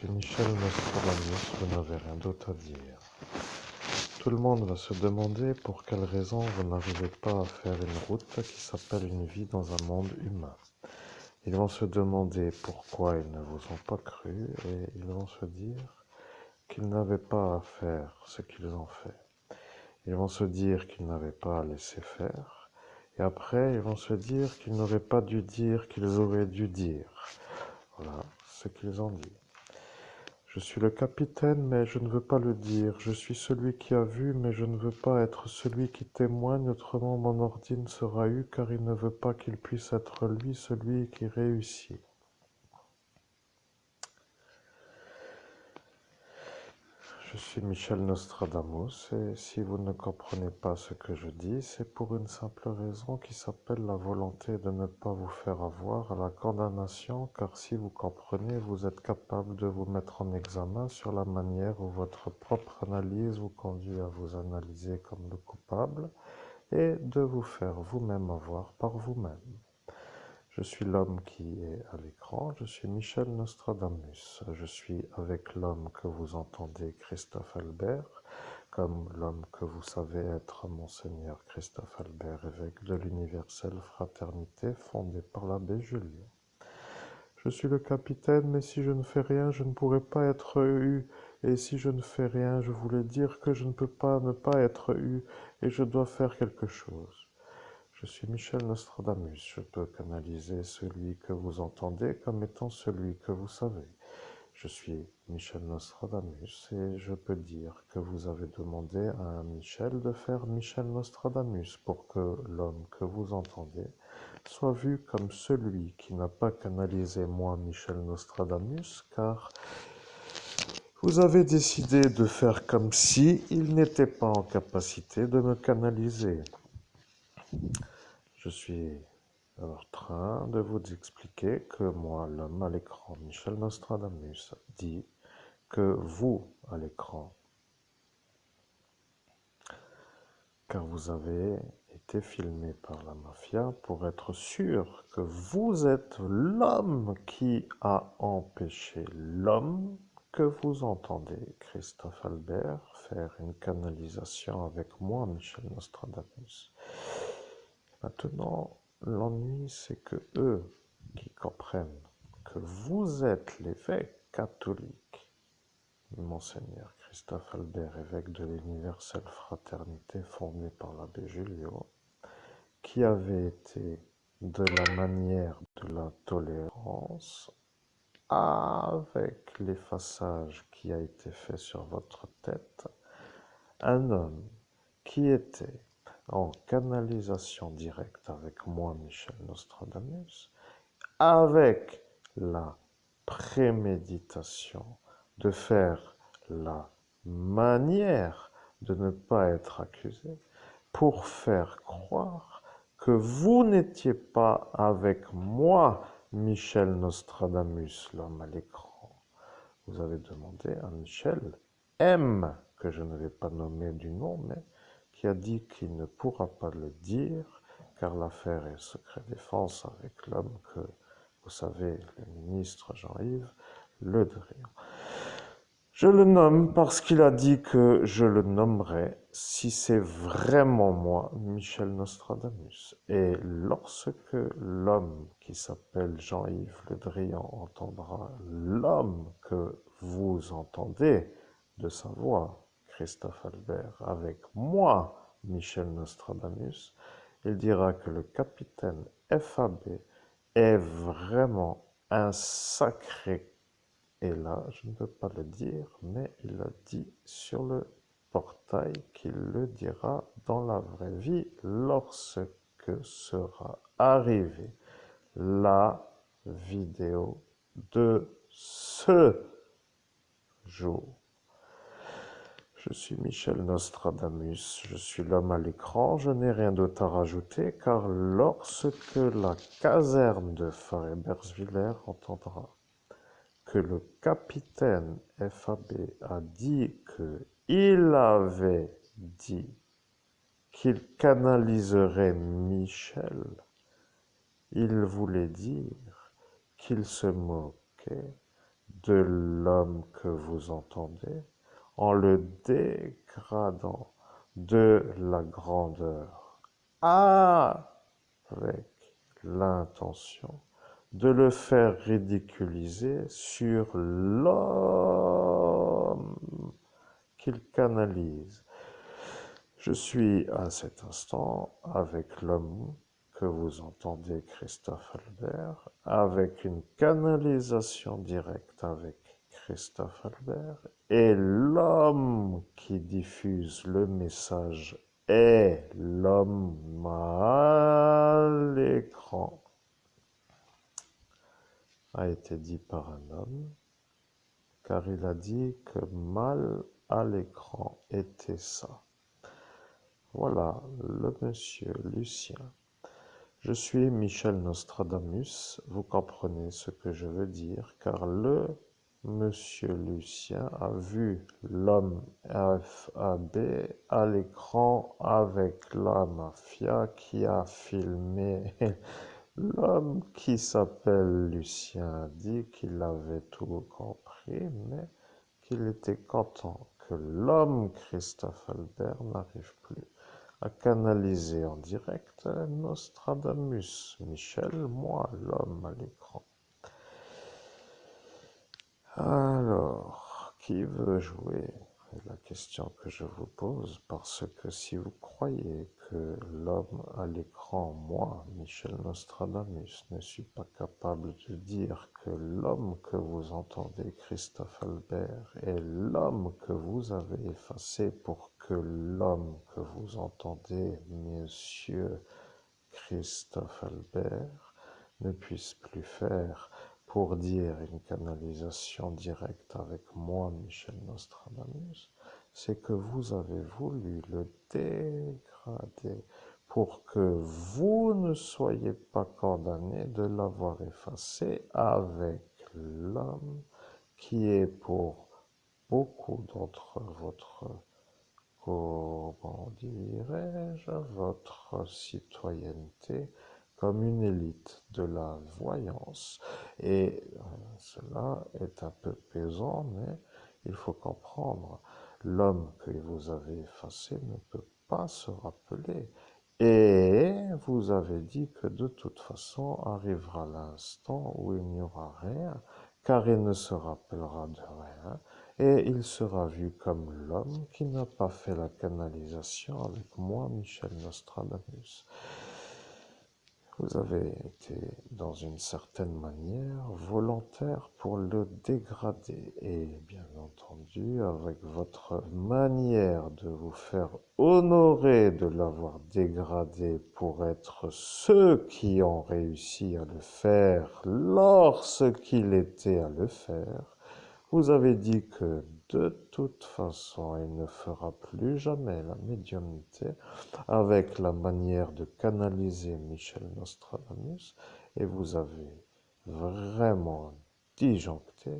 suis Michel Nostradamus, vous n'avez rien d'autre à dire. Tout le monde va se demander pour quelle raison vous n'arrivez pas à faire une route qui s'appelle une vie dans un monde humain. Ils vont se demander pourquoi ils ne vous ont pas cru et ils vont se dire qu'ils n'avaient pas à faire ce qu'ils ont fait. Ils vont se dire qu'ils n'avaient pas à laisser faire. Et après, ils vont se dire qu'ils n'auraient pas dû dire qu'ils auraient dû dire. Voilà ce qu'ils ont dit. Je suis le capitaine, mais je ne veux pas le dire. Je suis celui qui a vu, mais je ne veux pas être celui qui témoigne, autrement mon ordi ne sera eu, car il ne veut pas qu'il puisse être lui celui qui réussit. Je suis Michel Nostradamus, et si vous ne comprenez pas ce que je dis, c'est pour une simple raison qui s'appelle la volonté de ne pas vous faire avoir à la condamnation, car si vous comprenez, vous êtes capable de vous mettre en examen sur la manière où votre propre analyse vous conduit à vous analyser comme le coupable et de vous faire vous-même avoir par vous-même. Je suis l'homme qui est à l'écran, je suis Michel Nostradamus. Je suis avec l'homme que vous entendez, Christophe Albert, comme l'homme que vous savez être Monseigneur Christophe Albert, évêque de l'universelle fraternité fondée par l'abbé Julien. Je suis le capitaine, mais si je ne fais rien, je ne pourrai pas être eu. Et si je ne fais rien, je voulais dire que je ne peux pas ne pas être eu, et je dois faire quelque chose. Je suis Michel Nostradamus, je peux canaliser celui que vous entendez comme étant celui que vous savez. Je suis Michel Nostradamus et je peux dire que vous avez demandé à un Michel de faire Michel Nostradamus pour que l'homme que vous entendez soit vu comme celui qui n'a pas canalisé moi, Michel Nostradamus, car vous avez décidé de faire comme si il n'était pas en capacité de me canaliser. Je suis en train de vous expliquer que moi, l'homme à l'écran, Michel Nostradamus, dit que vous, à l'écran, car vous avez été filmé par la mafia pour être sûr que vous êtes l'homme qui a empêché l'homme que vous entendez, Christophe Albert, faire une canalisation avec moi, Michel Nostradamus. Maintenant, l'ennui, c'est que eux qui comprennent que vous êtes l'évêque catholique, Monseigneur Christophe Albert, évêque de l'universelle fraternité fondée par l'abbé Julio, qui avait été de la manière de la tolérance avec l'effaçage qui a été fait sur votre tête, un homme qui était en canalisation directe avec moi, Michel Nostradamus, avec la préméditation de faire la manière de ne pas être accusé pour faire croire que vous n'étiez pas avec moi, Michel Nostradamus, l'homme à l'écran. Vous avez demandé à Michel M, que je ne vais pas nommer du nom, mais qui a dit qu'il ne pourra pas le dire, car l'affaire est secret défense avec l'homme que, vous savez, le ministre Jean-Yves Le Drian. Je le nomme parce qu'il a dit que je le nommerai si c'est vraiment moi, Michel Nostradamus. Et lorsque l'homme qui s'appelle Jean-Yves Le Drian entendra l'homme que vous entendez de sa voix, Christophe Albert, avec moi, Michel Nostradamus, il dira que le capitaine FAB est vraiment un sacré. Et là, je ne peux pas le dire, mais il a dit sur le portail qu'il le dira dans la vraie vie lorsque sera arrivée la vidéo de ce jour. Je suis Michel Nostradamus, je suis l'homme à l'écran, je n'ai rien d'autre à rajouter, car lorsque la caserne de Faré-Bersviller entendra que le capitaine FAB a dit qu'il avait dit qu'il canaliserait Michel, il voulait dire qu'il se moquait de l'homme que vous entendez en le dégradant de la grandeur avec l'intention de le faire ridiculiser sur l'homme qu'il canalise. Je suis à cet instant avec l'homme que vous entendez, Christophe Albert, avec une canalisation directe avec Christophe Albert, et l'homme qui diffuse le message est l'homme à l'écran, a été dit par un homme, car il a dit que mal à l'écran était ça. Voilà, le monsieur Lucien. Je suis Michel Nostradamus, vous comprenez ce que je veux dire, car le monsieur Lucien a vu l'homme FAB à l'écran avec la mafia qui a filmé. L'homme qui s'appelle Lucien a dit qu'il avait tout compris, mais qu'il était content que l'homme Christophe Albert n'arrive plus à canaliser en direct Nostradamus, Michel, moi, l'homme à l'écran. Alors, qui veut jouer? C'est la question que je vous pose, parce que si vous croyez que l'homme à l'écran, moi, Michel Nostradamus, ne suis pas capable de dire que l'homme que vous entendez, Christophe Albert, est l'homme que vous avez effacé pour que l'homme que vous entendez, monsieur Christophe Albert, ne puisse plus faire pour dire une canalisation directe avec moi, Michel Nostradamus, c'est que vous avez voulu le dégrader pour que vous ne soyez pas condamné de l'avoir effacé avec l'homme qui est pour beaucoup d'entre votre, comment dirais-je, votre citoyenneté comme une élite de la voyance. Et cela est un peu pesant, mais il faut comprendre, l'homme que vous avez effacé ne peut pas se rappeler. Et vous avez dit que de toute façon arrivera l'instant où il n'y aura rien, car il ne se rappellera de rien, et il sera vu comme l'homme qui n'a pas fait la canalisation avec moi, Michel Nostradamus. Vous avez été, dans une certaine manière, volontaire pour le dégrader. Et bien entendu, avec votre manière de vous faire honorer de l'avoir dégradé pour être ceux qui ont réussi à le faire lorsqu'il était à le faire, vous avez dit que de toute façon, il ne fera plus jamais la médiumnité avec la manière de canaliser Michel Nostradamus, et vous avez vraiment disjoncté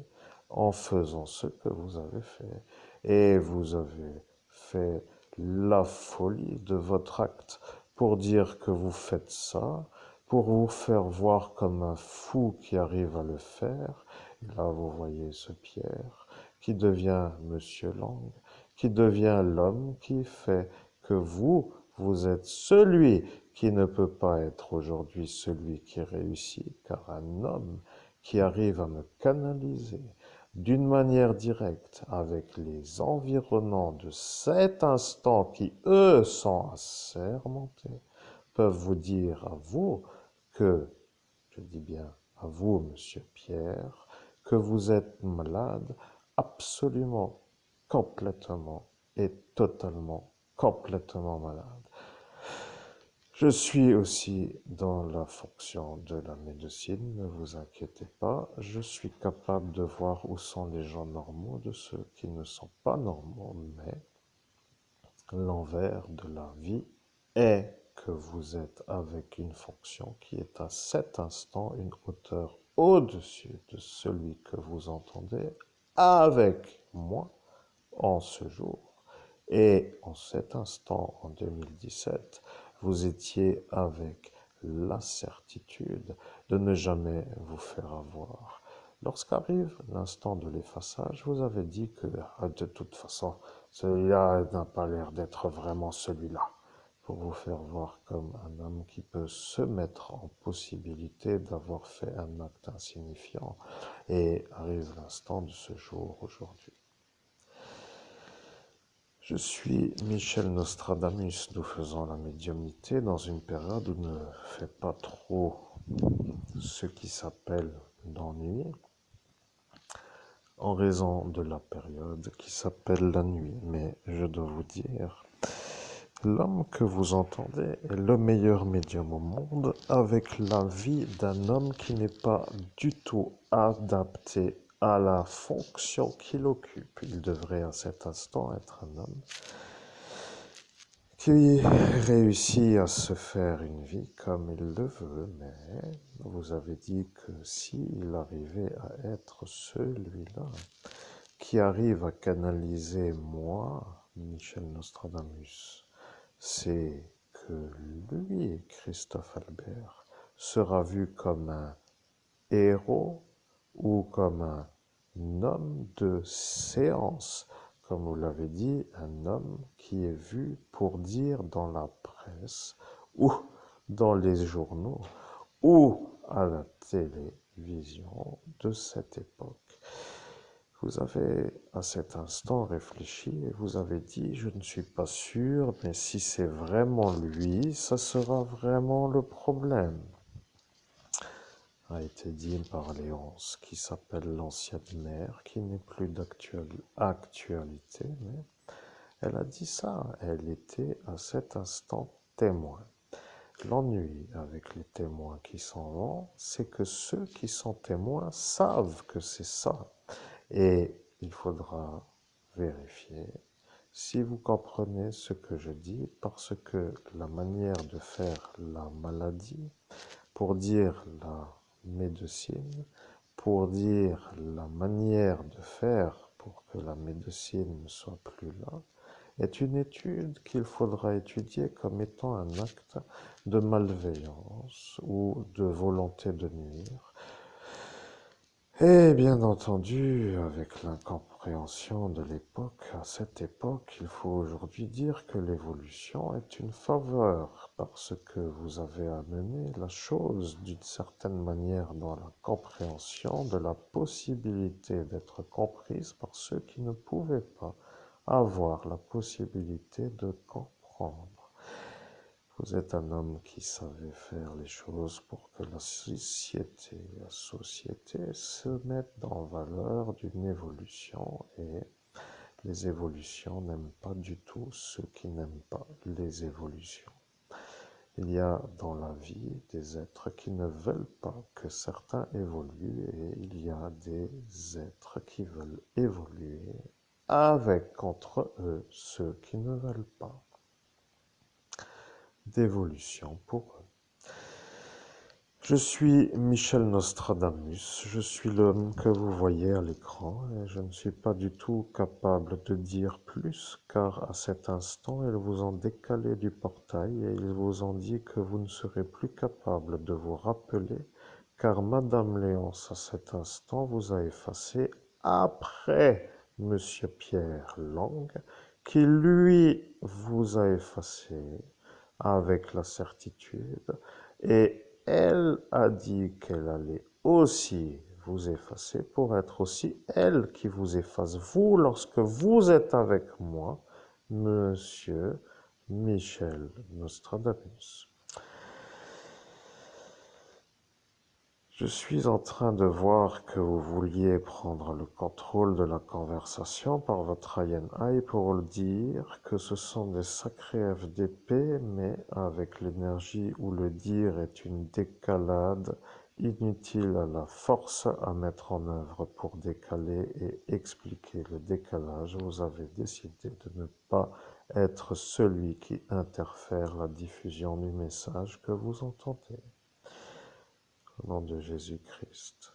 en faisant ce que vous avez fait. Et vous avez fait la folie de votre acte pour dire que vous faites ça, pour vous faire voir comme un fou qui arrive à le faire. Et là, vous voyez ce Pierre qui devient Monsieur Lang, qui devient l'homme qui fait que vous êtes celui qui ne peut pas être aujourd'hui celui qui réussit, car un homme qui arrive à me canaliser d'une manière directe avec les environnants de cet instant qui, eux, sont assermentés, peuvent vous dire à vous que, je dis bien à vous, monsieur Pierre, que vous êtes malade absolument, complètement et totalement, complètement malade. Je suis aussi dans la fonction de la médecine, ne vous inquiétez pas, je suis capable de voir où sont les gens normaux de ceux qui ne sont pas normaux, mais l'envers de la vie est que vous êtes avec une fonction qui est à cet instant une hauteur au-dessus de celui que vous entendez avec moi en ce jour. Et en cet instant, en 2017, vous étiez avec la certitude de ne jamais vous faire avoir, Lorsqu'arrive l'instant de l'effaçage, vous avez dit que de toute façon, celui-là n'a pas l'air d'être vraiment celui-là, pour vous faire voir comme un homme qui peut se mettre en possibilité d'avoir fait un acte insignifiant. Et arrive l'instant de ce jour aujourd'hui. Je suis Michel Nostradamus, nous faisons la médiumnité dans une période où ne fait pas trop ce qui s'appelle l'ennui, en raison de la période qui s'appelle la nuit. Mais je dois vous dire, l'homme que vous entendez est le meilleur médium au monde, avec la vie d'un homme qui n'est pas du tout adapté à la fonction qu'il occupe. Il devrait à cet instant être un homme qui réussit à se faire une vie comme il le veut, mais vous avez dit que s'il arrivait à être celui-là, qui arrive à canaliser moi, Michel Nostradamus, c'est que lui, Christophe Albert, sera vu comme un héros ou comme un homme de séance, comme vous l'avez dit, un homme qui est vu pour dire dans la presse ou dans les journaux ou à la télévision de cette époque. Vous avez à cet instant réfléchi et vous avez dit, je ne suis pas sûr, mais si c'est vraiment lui, ça sera vraiment le problème, a été dit par Léonce, qui s'appelle l'ancienne mère, qui n'est plus d'actualité, mais elle a dit ça, elle était à cet instant témoin. L'ennui avec les témoins qui s'en vont, c'est que ceux qui sont témoins savent que c'est ça. Et il faudra vérifier si vous comprenez ce que je dis, parce que la manière de faire la maladie, pour dire la médecine, pour dire la manière de faire pour que la médecine ne soit plus là, est une étude qu'il faudra étudier comme étant un acte de malveillance ou de volonté de nuire. Et bien entendu, avec l'incompréhension de l'époque, à cette époque, il faut aujourd'hui dire que l'évolution est une faveur, parce que vous avez amené la chose d'une certaine manière dans la compréhension de la possibilité d'être comprise par ceux qui ne pouvaient pas avoir la possibilité de comprendre. Vous êtes un homme qui savait faire les choses pour que la société se mette en valeur d'une évolution, et les évolutions n'aiment pas du tout ceux qui n'aiment pas les évolutions. Il y a dans la vie des êtres qui ne veulent pas que certains évoluent, et il y a des êtres qui veulent évoluer avec contre eux ceux qui ne veulent pas d'évolution pour eux. Je suis Michel Nostradamus, je suis l'homme que vous voyez à l'écran, et je ne suis pas du tout capable de dire plus, car à cet instant ils vous ont décalé du portail et ils vous ont dit que vous ne serez plus capable de vous rappeler, car Madame Léonce à cet instant vous a effacé après Monsieur Pierre Lang, qui lui vous a effacé avec la certitude, et elle a dit qu'elle allait aussi vous effacer pour être aussi elle qui vous efface, vous, lorsque vous êtes avec moi, Monsieur Michel Nostradamus. Je suis en train de voir que vous vouliez prendre le contrôle de la conversation par votre INI pour le dire que ce sont des sacrés FDP, mais avec l'énergie où le dire est une décalade inutile à la force à mettre en œuvre pour décaler et expliquer le décalage, vous avez décidé de ne pas être celui qui interfère la diffusion du message que vous entendez. Au nom de Jésus-Christ,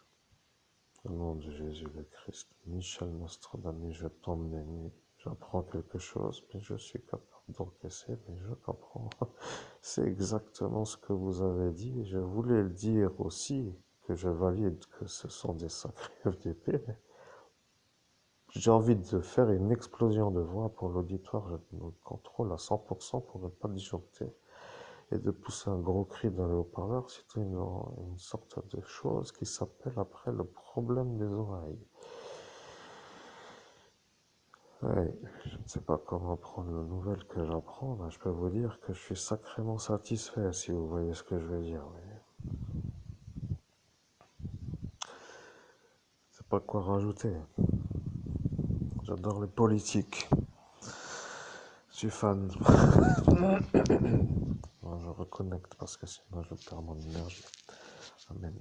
au nom de Jésus le Christ, Michel Nostradamus, je tombe des nuits, j'apprends quelque chose, mais je suis capable d'encaisser, mais je comprends. C'est exactement ce que vous avez dit, je voulais le dire aussi, que je valide que ce sont des sacrés FDP, mais j'ai envie de faire une explosion de voix pour l'auditoire. Je me contrôle à 100% pour ne pas disjoncter et de pousser un gros cri dans le haut-parleur. C'est une sorte de chose qui s'appelle après le problème des oreilles. Ouais, je ne sais pas comment prendre la nouvelle que j'apprends, mais je peux vous dire que je suis sacrément satisfait, si vous voyez ce que je veux dire. Mais c'est pas quoi rajouter. J'adore les politiques. Je suis fan. Bon, je reconnecte parce que sinon je perds mon énergie. Amen.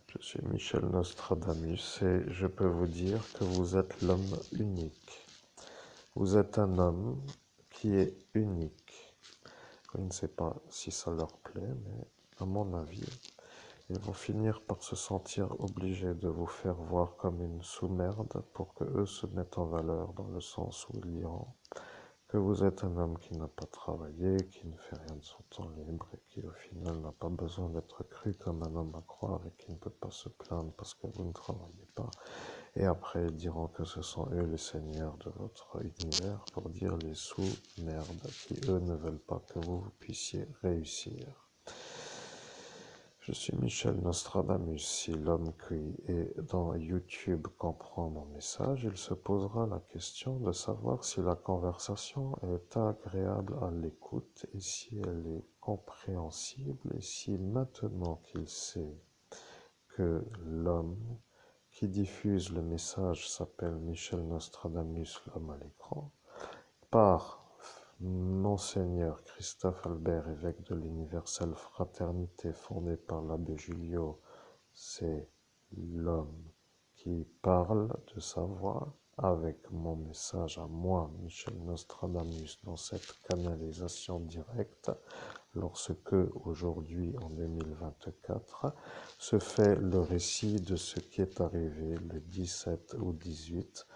Je suis Michel Nostradamus et je peux vous dire que vous êtes l'homme unique. Vous êtes un homme qui est unique. Je ne sais pas si ça leur plaît, mais à mon avis, ils vont finir par se sentir obligés de vous faire voir comme une sous-merde pour que eux se mettent en valeur dans le sens où ils diront que vous êtes un homme qui n'a pas travaillé, qui ne fait rien de son temps libre et qui au final n'a pas besoin d'être cru comme un homme à croire et qui ne peut pas se plaindre parce que vous ne travaillez pas. Et après ils diront que ce sont eux les seigneurs de votre univers pour dire les sous-merdes qui eux ne veulent pas que vous puissiez réussir. Je suis Michel Nostradamus. Si l'homme qui est dans YouTube comprend mon message, il se posera la question de savoir si la conversation est agréable à l'écoute et si elle est compréhensible et si maintenant qu'il sait que l'homme qui diffuse le message s'appelle Michel Nostradamus, l'homme à l'écran, par Monseigneur Christophe Albert, évêque de l'Universelle Fraternité fondée par l'abbé Julio, c'est l'homme qui parle de sa voix avec mon message à moi, Michel Nostradamus, dans cette canalisation directe, lorsque, aujourd'hui, en 2024, se fait le récit de ce qui est arrivé le 17 ou 18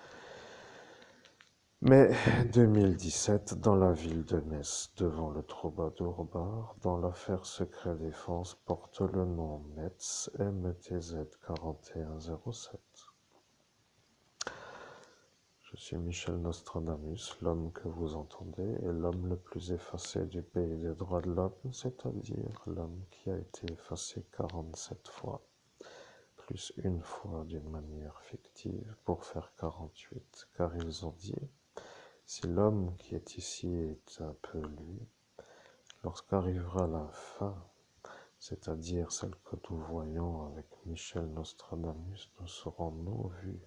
mai 2017, dans la ville de Metz, devant le troubadour bar, dont l'affaire secret défense porte le nom Metz MTZ 4107. Je suis Michel Nostradamus, l'homme que vous entendez est l'homme le plus effacé du pays des droits de l'homme, c'est-à-dire l'homme qui a été effacé 47 fois, plus une fois d'une manière fictive pour faire 48, car ils ont dit: si l'homme qui est ici est un peu lui, lorsqu'arrivera la fin, c'est-à-dire celle que nous voyons avec Michel Nostradamus, nous serons nous vus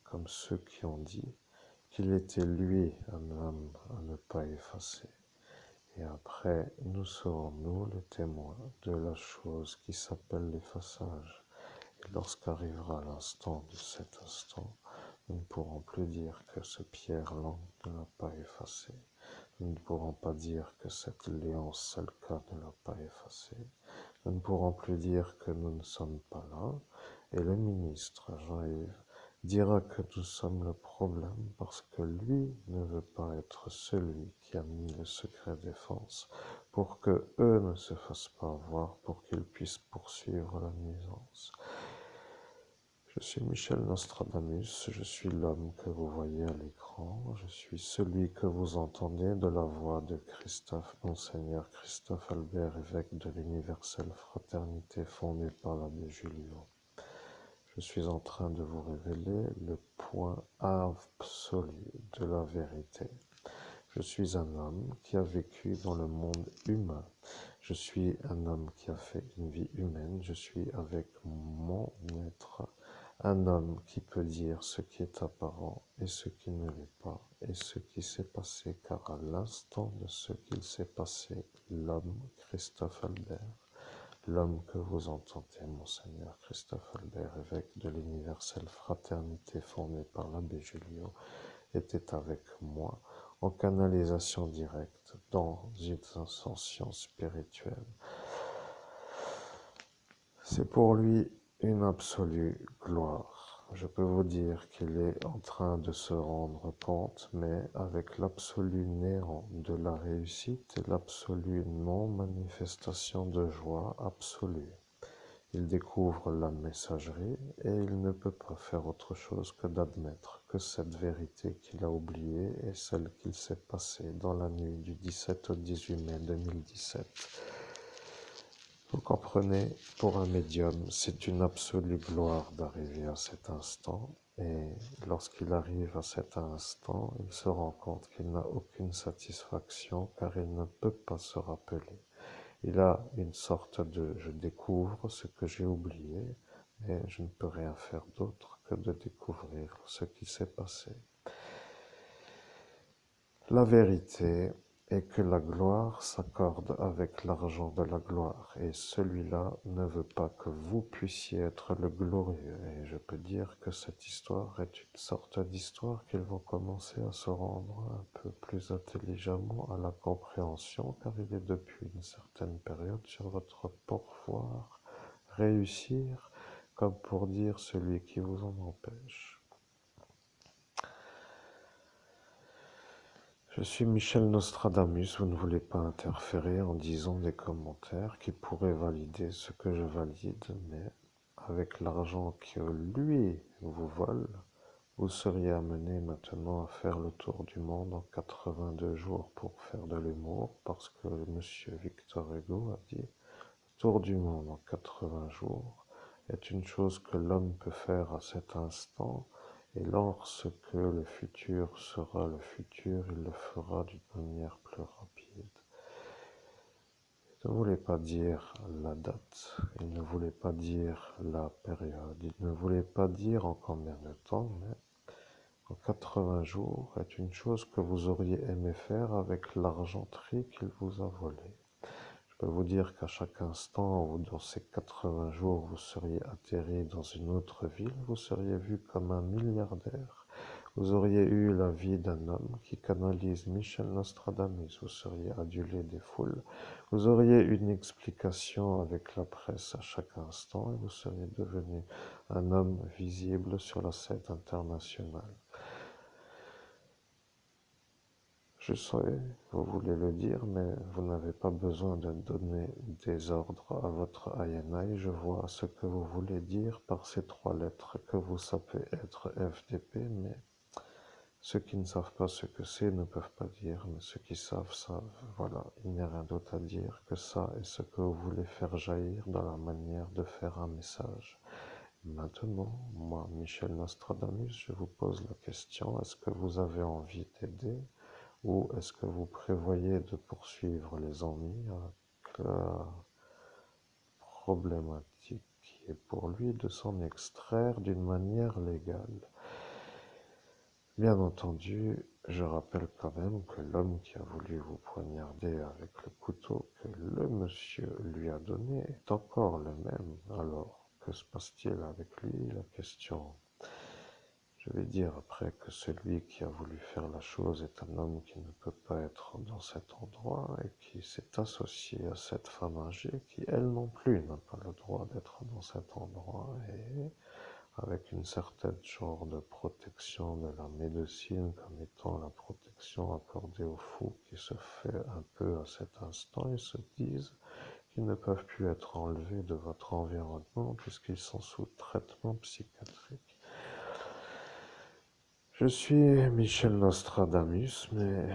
comme ceux qui ont dit qu'il était lui un homme à ne pas effacer. Et après, nous serons nous les témoins de la chose qui s'appelle l'effaçage. Et lorsqu'arrivera l'instant de cet instant, nous ne pourrons plus dire que ce Pierre Lang ne l'a pas effacé. Nous ne pourrons pas dire que cette Léonce Selka ne l'a pas effacé. Nous ne pourrons plus dire que nous ne sommes pas là. Et le ministre Jean-Yves dira que nous sommes le problème parce que lui ne veut pas être celui qui a mis le secret défense pour que eux ne se fassent pas voir, pour qu'ils puissent poursuivre la nuisance. Je suis Michel Nostradamus, je suis l'homme que vous voyez à l'écran, je suis celui que vous entendez de la voix de Christophe, Monseigneur Christophe Albert, évêque de l'Universelle Fraternité fondée par l'abbé Julio. Je suis en train de vous révéler le point absolu de la vérité. Je suis un homme qui a vécu dans le monde humain. Je suis un homme qui a fait une vie humaine. Je suis avec mon être un homme qui peut dire ce qui est apparent et ce qui ne l'est pas, et ce qui s'est passé, car à l'instant de ce qu'il s'est passé, l'homme Christophe Albert, l'homme que vous entendez, Monseigneur Christophe Albert, évêque de l'Universelle Fraternité fondée par l'abbé Julio, était avec moi en canalisation directe dans une ascension spirituelle. C'est pour lui une absolue gloire. Je peux vous dire qu'il est en train de se rendre compte, mais avec l'absolu néant de la réussite et l'absolue non-manifestation de joie absolue. Il découvre la messagerie et il ne peut pas faire autre chose que d'admettre que cette vérité qu'il a oubliée est celle qu'il s'est passée dans la nuit du 17 au 18 mai 2017. Vous comprenez, pour un médium, c'est une absolue gloire d'arriver à cet instant. Et lorsqu'il arrive à cet instant, il se rend compte qu'il n'a aucune satisfaction car il ne peut pas se rappeler. Il a une sorte de « je découvre ce que j'ai oublié, mais je ne peux rien faire d'autre que de découvrir ce qui s'est passé ». La vérité est que la gloire s'accorde avec l'argent de la gloire, et celui-là ne veut pas que vous puissiez être le glorieux. Et je peux dire que cette histoire est une sorte d'histoire qu'ils vont commencer à se rendre un peu plus intelligemment à la compréhension, car il est depuis une certaine période sur votre pourvoir réussir, comme pour dire celui qui vous en empêche. Je suis Michel Nostradamus, vous ne voulez pas interférer en disant des commentaires qui pourraient valider ce que je valide, mais avec l'argent que lui vous vole, vous seriez amené maintenant à faire le tour du monde en 82 jours pour faire de l'humour, parce que monsieur Victor Hugo a dit « le tour du monde en 80 jours est une chose que l'homme peut faire à cet instant ». Et lorsque le futur sera le futur, il le fera d'une manière plus rapide. Il ne voulait pas dire la date, il ne voulait pas dire la période, il ne voulait pas dire en combien de temps, mais en 80 jours est une chose que vous auriez aimé faire avec l'argenterie qu'il vous a volée. Je peux vous dire qu'à chaque instant où dans ces 80 jours vous seriez atterri dans une autre ville, vous seriez vu comme un milliardaire. Vous auriez eu la vie d'un homme qui canalise Michel Nostradamus, vous seriez adulé des foules, vous auriez une explication avec la presse à chaque instant et vous seriez devenu un homme visible sur la scène internationale. Je sais, vous voulez le dire, mais vous n'avez pas besoin de donner des ordres à votre INI. Je vois ce que vous voulez dire par ces 3 lettres que vous savez être FDP, mais ceux qui ne savent pas ce que c'est ne peuvent pas dire, mais ceux qui savent, savent. Voilà, il n'y a rien d'autre à dire que ça et ce que vous voulez faire jaillir dans la manière de faire un message. Maintenant, moi, Michel Nostradamus, je vous pose la question, est-ce que vous avez envie d'aider ou est-ce que vous prévoyez de poursuivre les ennuis avec la problématique qui est pour lui de s'en extraire d'une manière légale? Bien entendu, je rappelle quand même que l'homme qui a voulu vous poignarder avec le couteau que le monsieur lui a donné est encore le même. Alors, que se passe-t-il avec lui? La question. Je vais dire après que celui qui a voulu faire la chose est un homme qui ne peut pas être dans cet endroit et qui s'est associé à cette femme âgée qui, elle non plus, n'a pas le droit d'être dans cet endroit et avec une certaine genre de protection de la médecine comme étant la protection accordée aux fous qui se fait un peu à cet instant, ils se disent qu'ils ne peuvent plus être enlevés de votre environnement puisqu'ils sont sous traitement psychiatrique. Je suis Michel Nostradamus, mais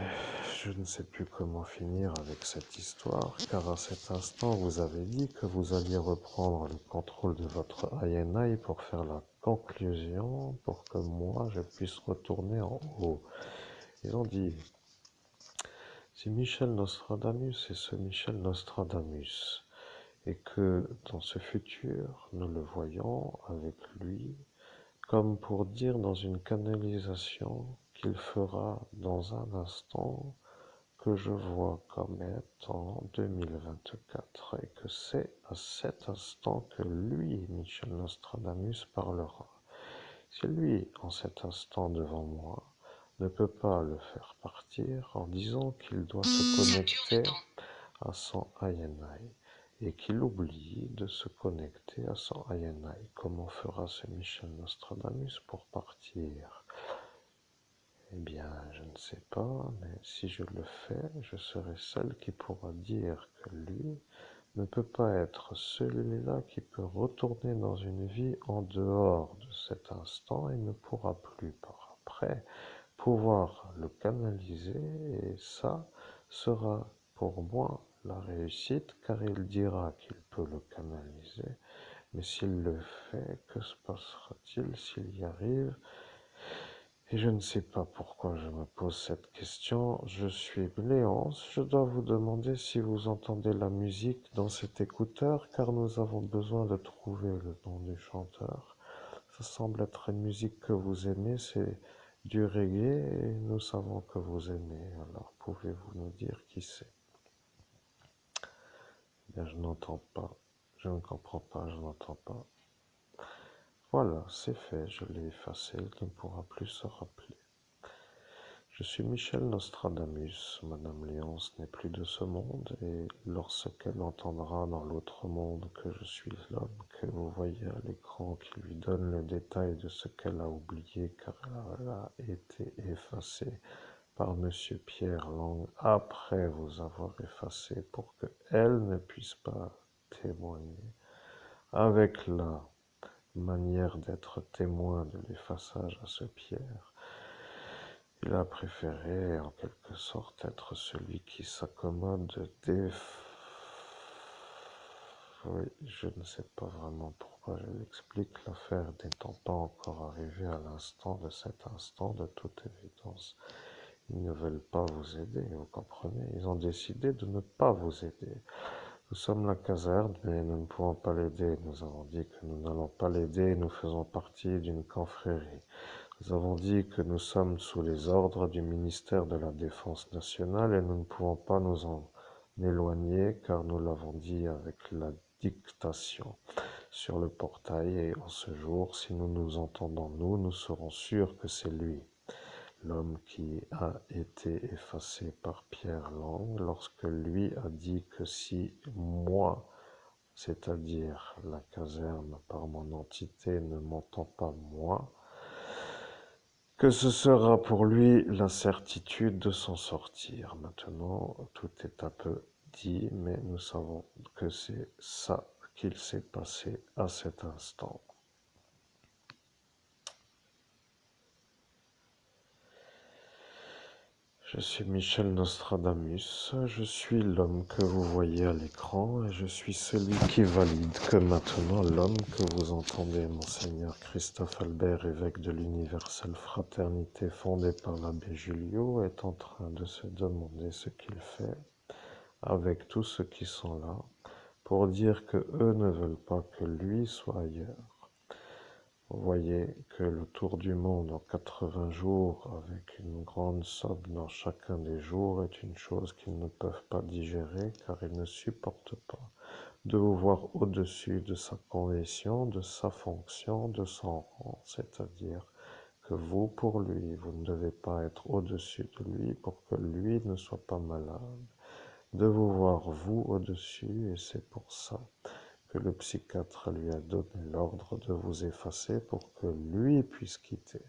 je ne sais plus comment finir avec cette histoire, car à cet instant, vous avez dit que vous alliez reprendre le contrôle de votre INI pour faire la conclusion, pour que moi, je puisse retourner en haut. Ils ont dit, si Michel Nostradamus est ce Michel Nostradamus, et que dans ce futur, nous le voyons avec lui, comme pour dire dans une canalisation qu'il fera dans un instant que je vois comme étant 2024 et que c'est à cet instant que lui, Michel Nostradamus, parlera. C'est lui, en cet instant devant moi, ne peut pas le faire partir en disant qu'il doit se connecter à son INI et qu'il oublie de se connecter à son INI. Comment fera ce Michel Nostradamus pour partir? Eh bien, je ne sais pas, mais si je le fais, je serai celle qui pourra dire que lui ne peut pas être celui-là qui peut retourner dans une vie en dehors de cet instant et ne pourra plus par après pouvoir le canaliser, et ça sera pour moi la réussite, car il dira qu'il peut le canaliser, mais s'il le fait, que se passera-t-il s'il y arrive? Et je ne sais pas pourquoi je me pose cette question. Je suis Léonce. Je dois vous demander si vous entendez la musique dans cet écouteur, car nous avons besoin de trouver le nom du chanteur. Ça semble être une musique que vous aimez, c'est du reggae, et nous savons que vous aimez. Alors pouvez-vous nous dire qui c'est? Eh bien, je n'entends pas. Je ne comprends pas, je n'entends pas. Voilà, c'est fait, je l'ai effacé, il ne pourra plus se rappeler. Je suis Michel Nostradamus, Madame Léonce n'est plus de ce monde, et lorsqu'elle entendra dans l'autre monde que je suis l'homme que vous voyez à l'écran qui lui donne le détail de ce qu'elle a oublié car elle a été effacée par Monsieur Pierre Lang après vous avoir effacé pour qu'elle ne puisse pas témoigner, avec la manière d'être témoin de l'effaçage à ce Pierre, il a préféré, en quelque sorte, être celui qui s'accommode des... Oui, je ne sais pas vraiment pourquoi je l'explique, l'affaire n'étant pas encore arrivée à l'instant de cet instant, de toute évidence. Ils ne veulent pas vous aider, vous comprenez? Ils ont décidé de ne pas vous aider. Nous sommes la caserne, mais nous ne pouvons pas l'aider. Nous avons dit que nous n'allons pas l'aider, nous faisons partie d'une confrérie. Nous avons dit que nous sommes sous les ordres du ministère de la Défense nationale et nous ne pouvons pas nous en éloigner car nous l'avons dit avec la dictation sur le portail, et en ce jour, si nous nous entendons nous serons sûrs que c'est lui, l'homme qui a été effacé par Pierre Lang, lorsque lui a dit que si moi, c'est-à-dire la caserne par mon entité, ne m'entend pas moi, que ce sera pour lui la certitude de s'en sortir. Maintenant, tout est un peu dit, mais nous savons que c'est ça qu'il s'est passé à cet instant. Je suis Michel Nostradamus, je suis l'homme que vous voyez à l'écran et je suis celui qui valide que maintenant l'homme que vous entendez, Monseigneur Christophe Albert, évêque de l'universelle fraternité fondée par l'abbé Julio, est en train de se demander ce qu'il fait avec tous ceux qui sont là pour dire que eux ne veulent pas que lui soit ailleurs. Vous voyez que le tour du monde en 80 jours, avec une grande somme dans chacun des jours, est une chose qu'ils ne peuvent pas digérer, car ils ne supportent pas de vous voir au-dessus de sa condition, de sa fonction, de son rang. C'est-à-dire que vous, pour lui, vous ne devez pas être au-dessus de lui pour que lui ne soit pas malade. De vous voir, vous, au-dessus, et c'est pour ça que le psychiatre lui a donné l'ordre de vous effacer pour que lui puisse quitter.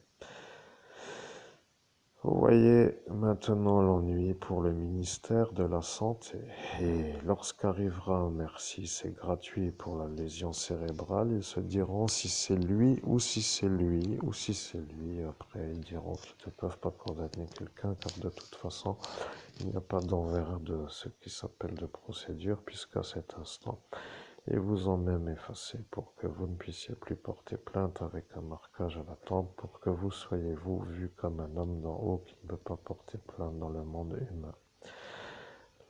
Vous voyez maintenant l'ennui pour le ministère de la Santé. Et lorsqu'arrivera un merci, c'est gratuit pour la lésion cérébrale, ils se diront si c'est lui ou si c'est lui ou si c'est lui. Après, ils diront qu'ils ne peuvent pas condamner quelqu'un car de toute façon, il n'y a pas d'envers de ce qui s'appelle de procédure puisqu'à cet instant, ils vous ont même effacé pour que vous ne puissiez plus porter plainte avec un marquage à la tempe, pour que vous soyez, vous, vu comme un homme d'en haut qui ne peut pas porter plainte dans le monde humain.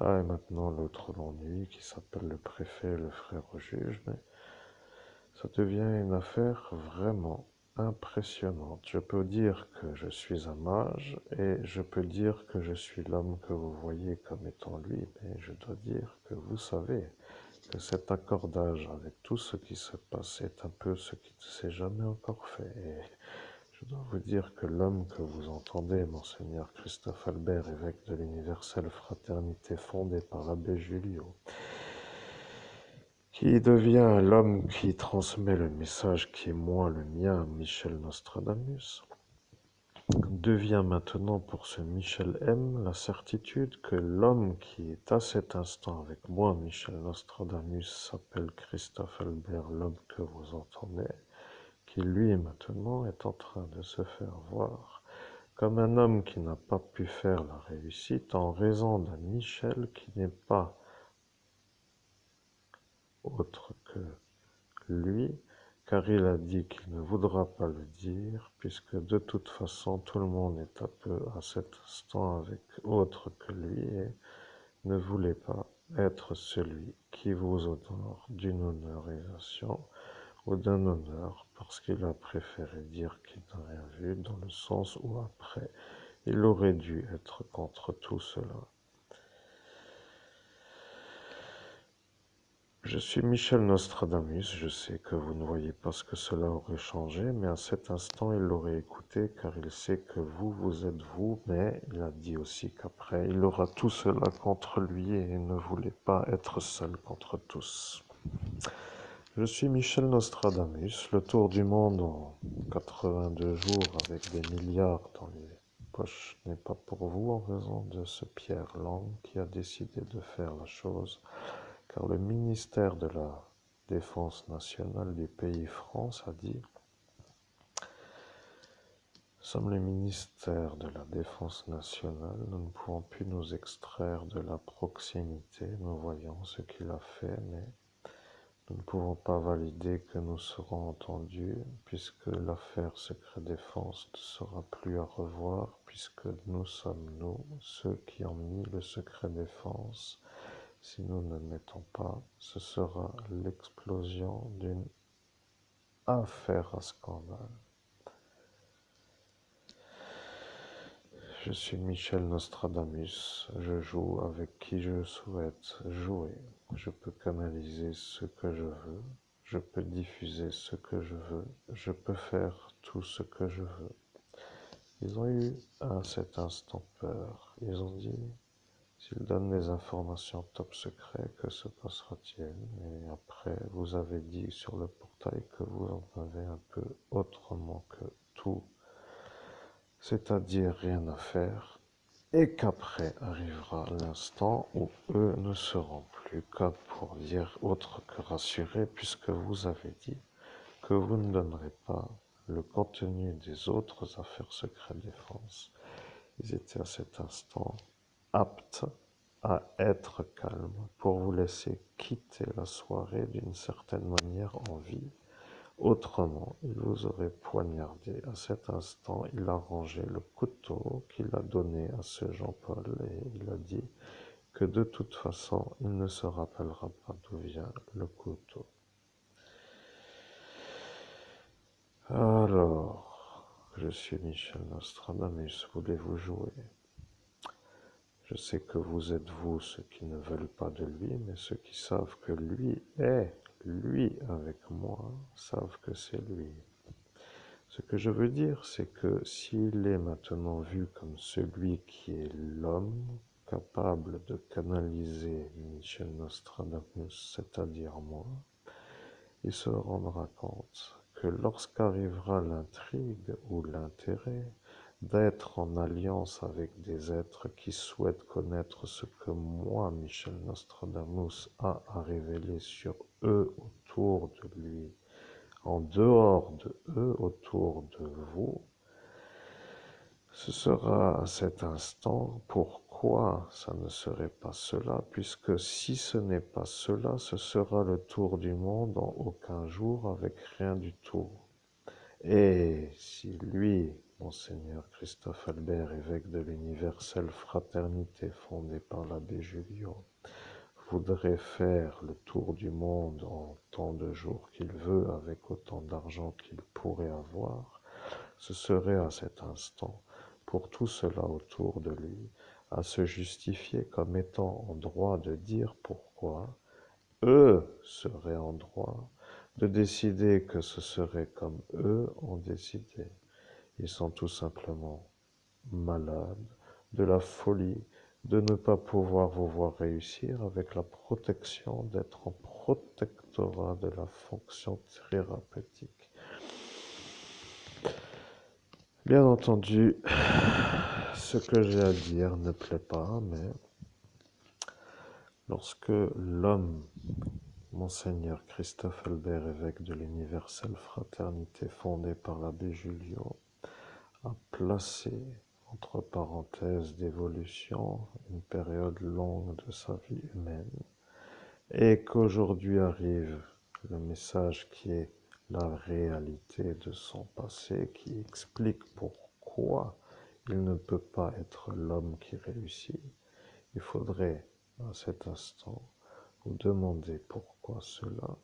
Là est maintenant l'autre ennui qui s'appelle le préfet et le frère au juge, mais ça devient une affaire vraiment impressionnante. Je peux dire que je suis un mage et je peux dire que je suis l'homme que vous voyez comme étant lui, mais je dois dire que vous savez que cet accordage avec tout ce qui se passe est un peu ce qui ne s'est jamais encore fait. Et Je dois vous dire que l'homme que vous entendez, Monseigneur Christophe Albert, évêque de l'universelle fraternité fondée par l'abbé Julio, qui devient l'homme qui transmet le message qui est moi, le mien, Michel Nostradamus, devient maintenant pour ce Michel M la certitude que l'homme qui est à cet instant avec moi, Michel Nostradamus, s'appelle Christophe Albert, l'homme que vous entendez, qui lui maintenant est en train de se faire voir comme un homme qui n'a pas pu faire la réussite en raison d'un Michel qui n'est pas autre que lui, car il a dit qu'il ne voudra pas le dire, puisque de toute façon tout le monde est un peu à cet instant avec autre que lui et ne voulait pas être celui qui vous honore d'une honorisation ou d'un honneur, parce qu'il a préféré dire qu'il n'a rien vu, dans le sens où après il aurait dû être contre tout cela. Je suis Michel Nostradamus, je sais que vous ne voyez pas ce que cela aurait changé, mais à cet instant il l'aurait écouté car il sait que vous, vous êtes vous, mais il a dit aussi qu'après il aura tout cela contre lui et ne voulait pas être seul contre tous. Je suis Michel Nostradamus, le tour du monde en 82 jours avec des milliards dans les poches n'est pas pour vous en raison de ce Pierre Lang qui a décidé de faire la chose, car le ministère de la Défense nationale du pays France a dit: nous sommes le ministère de la Défense nationale, nous ne pouvons plus nous extraire de la proximité, nous voyons ce qu'il a fait, mais nous ne pouvons pas valider que nous serons entendus, puisque l'affaire secret défense ne sera plus à revoir, puisque nous sommes nous, ceux qui ont mis le secret défense. Si nous ne le mettons pas, ce sera l'explosion d'une affaire à scandale. Je suis Michel Nostradamus, je joue avec qui je souhaite jouer. Je peux canaliser ce que je veux, je peux diffuser ce que je veux, je peux faire tout ce que je veux. Ils ont eu à cet instant peur. Ils ont dit: s'il donne des informations top secret, que se passera-t-il? Et après, vous avez dit sur le portail que vous en avez un peu autrement que tout, c'est-à-dire rien à faire, et qu'après arrivera l'instant où eux ne seront plus qu'à pour dire autre que rassurer, puisque vous avez dit que vous ne donnerez pas le contenu des autres affaires secrètes défense. Ils étaient à cet instant aptes à être calmes pour vous laisser quitter la soirée d'une certaine manière en vie. Autrement, il vous aurait poignardé. À cet instant, il a rangé le couteau qu'il a donné à ce Jean-Paul et il a dit que de toute façon, il ne se rappellera pas d'où vient le couteau. Alors, je suis Michel Nostradamus, voulez-vous jouer? Je sais que vous êtes vous ceux qui ne veulent pas de lui, mais ceux qui savent que lui est lui avec moi, savent que c'est lui. Ce que je veux dire, c'est que s'il est maintenant vu comme celui qui est l'homme, capable de canaliser Michel Nostradamus, c'est-à-dire moi, il se rendra compte que lorsqu'arrivera l'intrigue ou l'intérêt d'être en alliance avec des êtres qui souhaitent connaître ce que moi, Michel Nostradamus, a à révéler sur eux autour de lui, en dehors de eux autour de vous, ce sera à cet instant pourquoi ça ne serait pas cela, puisque si ce n'est pas cela, ce sera le tour du monde en aucun jour avec rien du tout. Et si lui, Monseigneur Christophe Albert, évêque de l'universelle fraternité fondée par l'abbé Julio, voudrait faire le tour du monde en tant de jours qu'il veut, avec autant d'argent qu'il pourrait avoir, ce serait à cet instant, pour tout cela autour de lui, à se justifier comme étant en droit de dire pourquoi eux seraient en droit de décider que ce serait comme eux ont décidé. Ils sont tout simplement malades de la folie de ne pas pouvoir vous voir réussir avec la protection, d'être en protectorat de la fonction thérapeutique. Bien entendu, ce que j'ai à dire ne plaît pas, mais lorsque l'homme, Monseigneur Christophe Albert, évêque de l'Universelle Fraternité fondée par l'abbé Julio, a placé entre parenthèses d'évolution une période longue de sa vie humaine, et qu'aujourd'hui arrive le message qui est la réalité de son passé, qui explique pourquoi il ne peut pas être l'homme qui réussit. Il faudrait, à cet instant, vous demander pourquoi ceux-là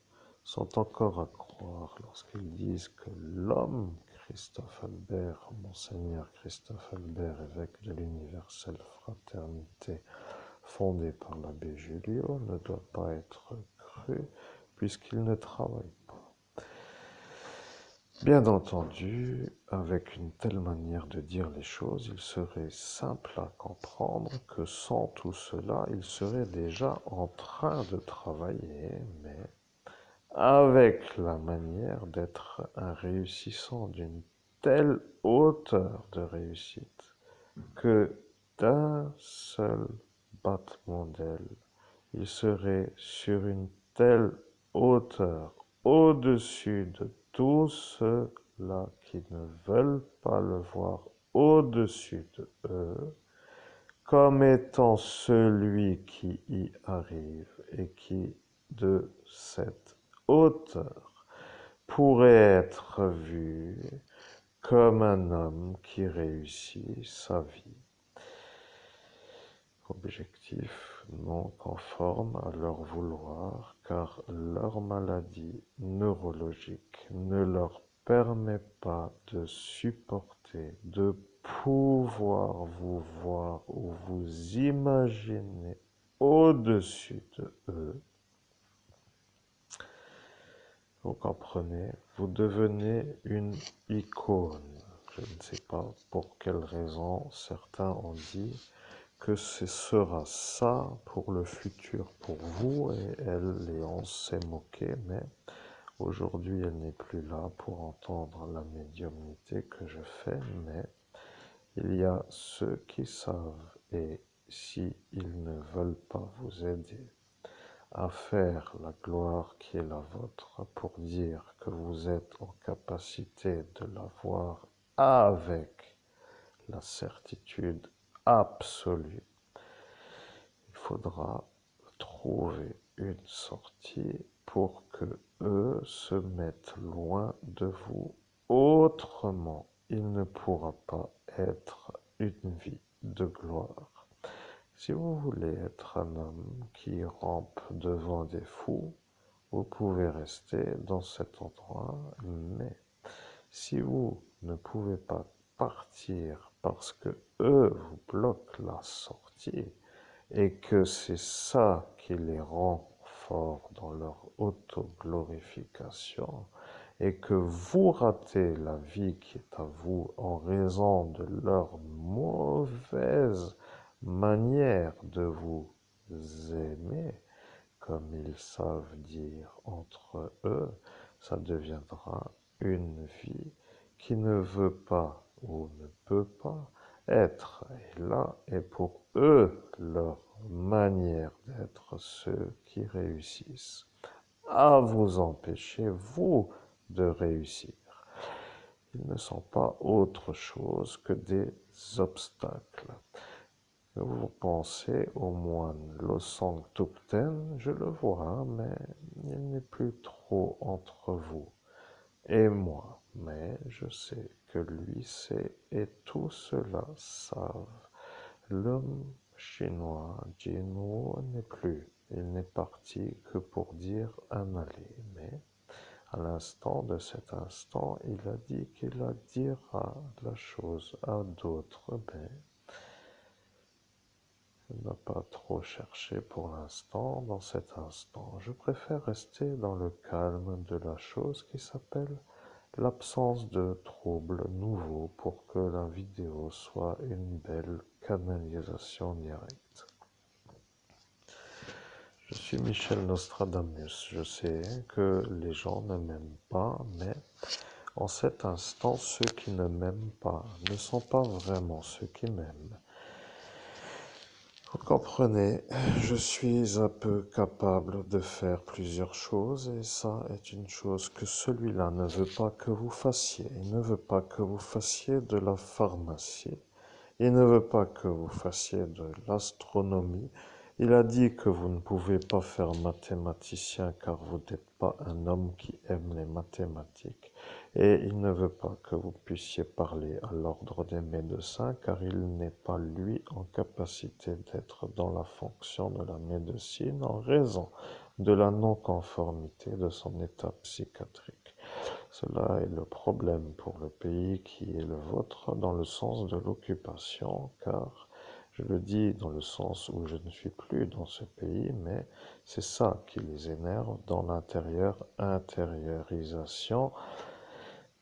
sont encore à croire lorsqu'ils disent que l'homme Christophe Albert, Monseigneur Christophe Albert, évêque de l'Universelle Fraternité, fondée par l'abbé Julio, ne doit pas être cru puisqu'il ne travaille pas. Bien entendu, avec une telle manière de dire les choses, il serait simple à comprendre que sans tout cela, il serait déjà en train de travailler, mais avec la manière d'être un réussissant d'une telle hauteur de réussite que d'un seul battement d'aile, il serait sur une telle hauteur au-dessus de tous ceux-là qui ne veulent pas le voir au-dessus de eux, comme étant celui qui y arrive et qui, de cette hauteur, pourrait être vu comme un homme qui réussit sa vie. Objectif non conforme à leur vouloir, car leur maladie neurologique ne leur permet pas de supporter, de pouvoir vous voir ou vous imaginer au-dessus de eux. Vous comprenez, vous devenez une icône. Je ne sais pas pour quelle raison certains ont dit que ce sera ça pour le futur pour vous, et elle, Léonce, s'est moquée, mais aujourd'hui elle n'est plus là pour entendre la médiumnité que je fais, mais il y a ceux qui savent, et si ils ne veulent pas vous aider à faire la gloire qui est la vôtre pour dire que vous êtes en capacité de la voir avec la certitude absolue, il faudra trouver une sortie pour que eux se mettent loin de vous. Autrement, il ne pourra pas être une vie de gloire. Si vous voulez être un homme qui rampe devant des fous, vous pouvez rester dans cet endroit, mais si vous ne pouvez pas partir parce que eux vous bloquent la sortie et que c'est ça qui les rend forts dans leur autoglorification et que vous ratez la vie qui est à vous en raison de leur mauvaise manière de vous aimer, comme ils savent dire entre eux, ça deviendra une vie qui ne veut pas ou ne peut pas être. Et là est pour eux leur manière d'être ceux qui réussissent à vous empêcher, vous, de réussir. Ils ne sont pas autre chose que des obstacles. Vous pensez au moine Losang Tupten, je le vois, mais il n'est plus trop entre vous et moi. Mais je sais que lui sait et tout cela savent. L'homme chinois Jinwo n'est plus. Il n'est parti que pour dire un aller. Mais à l'instant de cet instant, il a dit qu'il dira la chose à d'autres. Mais je ne dois pas trop chercher pour l'instant, dans cet instant. Je préfère rester dans le calme de la chose qui s'appelle l'absence de troubles nouveaux pour que la vidéo soit une belle canalisation directe. Je suis Michel Nostradamus. Je sais que les gens ne m'aiment pas, mais en cet instant, ceux qui ne m'aiment pas ne sont pas vraiment ceux qui m'aiment. Vous comprenez, je suis un peu capable de faire plusieurs choses et ça est une chose que celui-là ne veut pas que vous fassiez. Il ne veut pas que vous fassiez de la pharmacie. Il ne veut pas que vous fassiez de l'astronomie. Il a dit que vous ne pouvez pas faire mathématicien car vous n'êtes pas un homme qui aime les mathématiques. Et il ne veut pas que vous puissiez parler à l'ordre des médecins car il n'est pas lui en capacité d'être dans la fonction de la médecine en raison de la non-conformité de son état psychiatrique. Cela est le problème pour le pays qui est le vôtre dans le sens de l'occupation, car je le dis dans le sens où je ne suis plus dans ce pays, mais c'est ça qui les énerve dans l'intériorisation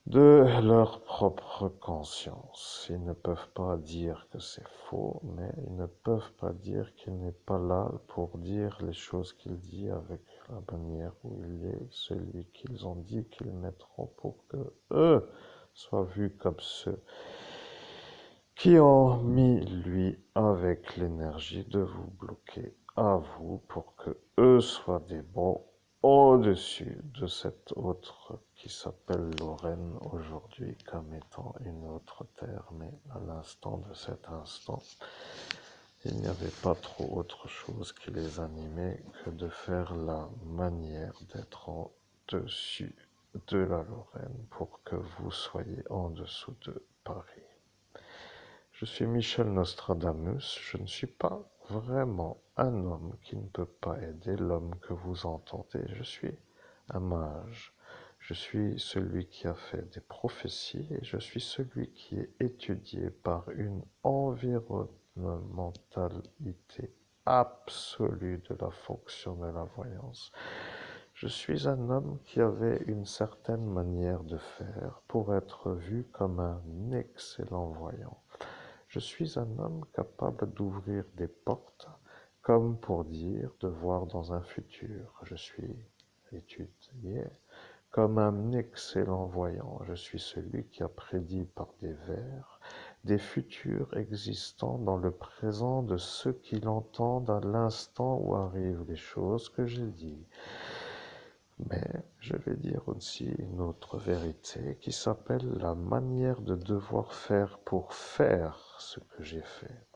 de leur propre conscience. Ils ne peuvent pas dire que c'est faux, mais ils ne peuvent pas dire qu'il n'est pas là pour dire les choses qu'il dit avec la manière où il est, celui qu'ils ont dit qu'ils mettront pour que eux soient vus comme ceux qui ont mis lui avec l'énergie de vous bloquer à vous pour que eux soient des bons au-dessus de cette autre qui s'appelle Lorraine aujourd'hui comme étant une autre terre, mais à l'instant de cet instant, il n'y avait pas trop autre chose qui les animait que de faire la manière d'être en dessus de la Lorraine pour que vous soyez en dessous de Paris. Je suis Michel Nostradamus, je ne suis pas vraiment un homme qui ne peut pas aider l'homme que vous entendez. Je suis un mage, je suis celui qui a fait des prophéties et je suis celui qui est étudié par une environnementalité absolue de la fonction de la voyance. Je suis un homme qui avait une certaine manière de faire pour être vu comme un excellent voyant. Je suis un homme capable d'ouvrir des portes, comme pour dire de voir dans un futur. Je suis étudié comme un excellent voyant. Je suis celui qui a prédit par des vers des futurs existants dans le présent de ceux qui l'entendent à l'instant où arrivent les choses que j'ai dit. Mais je vais dire aussi une autre vérité qui s'appelle la manière de devoir faire pour faire ce que j'ai fait.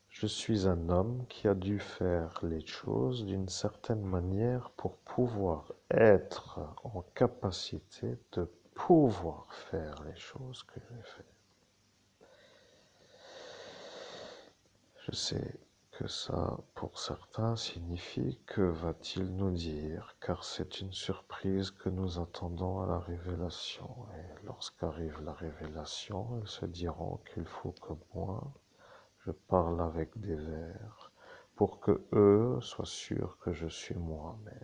Je suis un homme qui a dû faire les choses d'une certaine manière pour pouvoir être en capacité de pouvoir faire les choses que j'ai faites. Je sais que ça, pour certains, signifie que va-t-il nous dire, car c'est une surprise que nous attendons à la révélation. Et lorsqu'arrive la révélation, ils se diront qu'il faut que moi, je parle avec des vers, pour que eux soient sûrs que je suis moi. Mais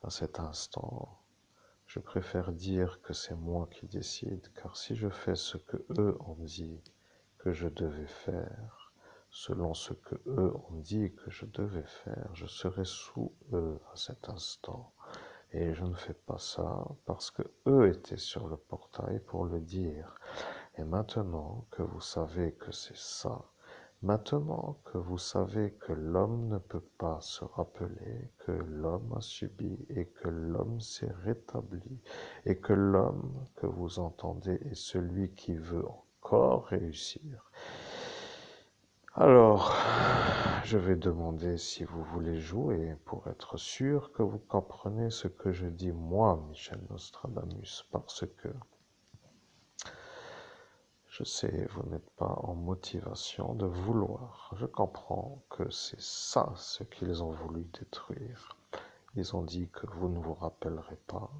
à cet instant, je préfère dire que c'est moi qui décide, car si je fais ce que eux ont dit que je devais faire, selon ce que eux ont dit que je devais faire, je serai sous eux à cet instant. Et je ne fais pas ça parce que eux étaient sur le portail pour le dire. Et maintenant que vous savez que c'est ça, maintenant que vous savez que l'homme ne peut pas se rappeler que l'homme a subi et que l'homme s'est rétabli et que l'homme que vous entendez est celui qui veut encore réussir, alors je vais demander si vous voulez jouer pour être sûr que vous comprenez ce que je dis moi, Michel Nostradamus, parce que je sais, vous n'êtes pas en motivation de vouloir. Je comprends que c'est ça ce qu'ils ont voulu détruire. Ils ont dit que vous ne vous rappellerez pas.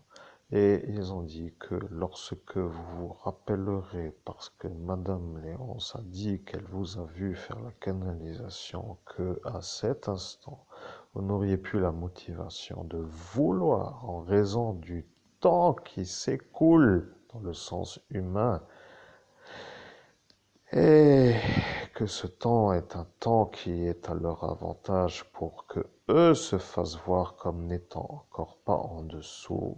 Et ils ont dit que lorsque vous vous rappellerez, parce que Madame Léonce a dit qu'elle vous a vu faire la canalisation, que à cet instant, vous n'auriez plus la motivation de vouloir en raison du temps qui s'écoule dans le sens humain, et que ce temps est un temps qui est à leur avantage pour que eux se fassent voir comme n'étant encore pas en dessous.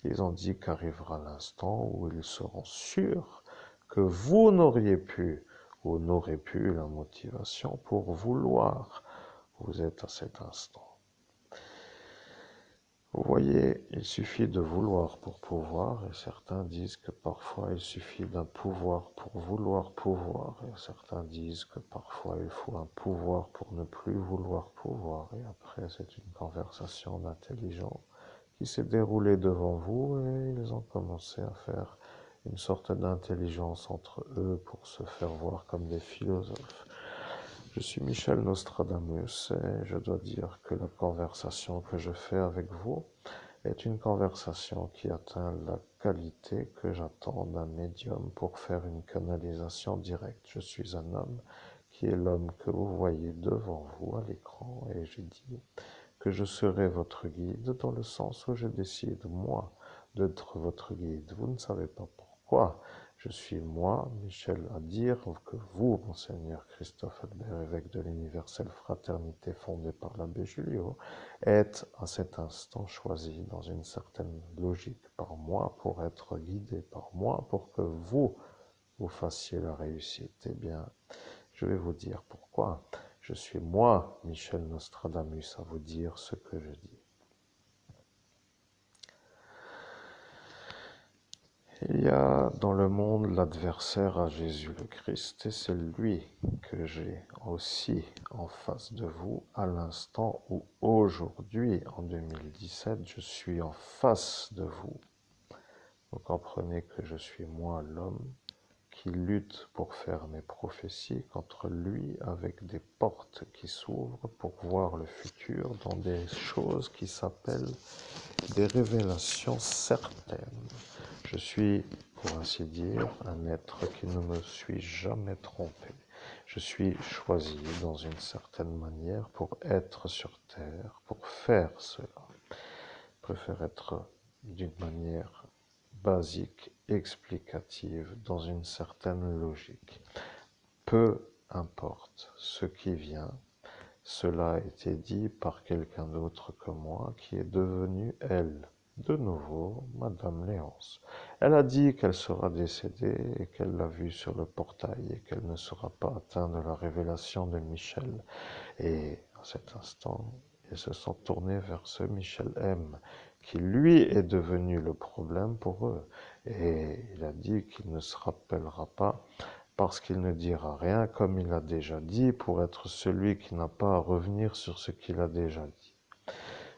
Ils ont dit qu'arrivera l'instant où ils seront sûrs que vous n'auriez pu ou n'aurez pu la motivation pour vouloir. Vous êtes à cet instant. Vous voyez, il suffit de vouloir pour pouvoir, et certains disent que parfois il suffit d'un pouvoir pour vouloir pouvoir, et certains disent que parfois il faut un pouvoir pour ne plus vouloir pouvoir, et après c'est une conversation d'intelligents qui s'est déroulée devant vous, et ils ont commencé à faire une sorte d'intelligence entre eux pour se faire voir comme des philosophes. Je suis Michel Nostradamus et je dois dire que la conversation que je fais avec vous est une conversation qui atteint la qualité que j'attends d'un médium pour faire une canalisation directe. Je suis un homme qui est l'homme que vous voyez devant vous à l'écran et je dis que je serai votre guide dans le sens où je décide, moi, d'être votre guide. Vous ne savez pas pourquoi. Je suis moi, Michel, à dire que vous, Monseigneur Christophe Albert, évêque de l'universelle fraternité fondée par l'abbé Julio, êtes à cet instant choisi dans une certaine logique par moi pour être guidé par moi pour que vous fassiez la réussite. Eh bien, je vais vous dire pourquoi. Je suis moi, Michel Nostradamus, à vous dire ce que je dis. Il y a dans le monde l'adversaire à Jésus le Christ, et c'est lui que j'ai aussi en face de vous à l'instant où aujourd'hui, en 2017, je suis en face de vous. Vous comprenez que je suis moi l'homme qui lutte pour faire mes prophéties contre lui avec des portes qui s'ouvrent pour voir le futur dans des choses qui s'appellent des révélations certaines. Je suis, pour ainsi dire, un être qui ne me suis jamais trompé. Je suis choisi dans une certaine manière pour être sur Terre, pour faire cela. Je préfère être d'une manière basique, explicative, dans une certaine logique. Peu importe ce qui vient, cela a été dit par quelqu'un d'autre que moi qui est devenue, elle, de nouveau, Madame Léonce. Elle a dit qu'elle sera décédée et qu'elle l'a vu sur le portail et qu'elle ne sera pas atteinte de la révélation de Michel. Et à cet instant, ils se sont tournés vers ce Michel M, qui lui est devenu le problème pour eux. Et il a dit qu'il ne se rappellera pas parce qu'il ne dira rien comme il a déjà dit pour être celui qui n'a pas à revenir sur ce qu'il a déjà dit.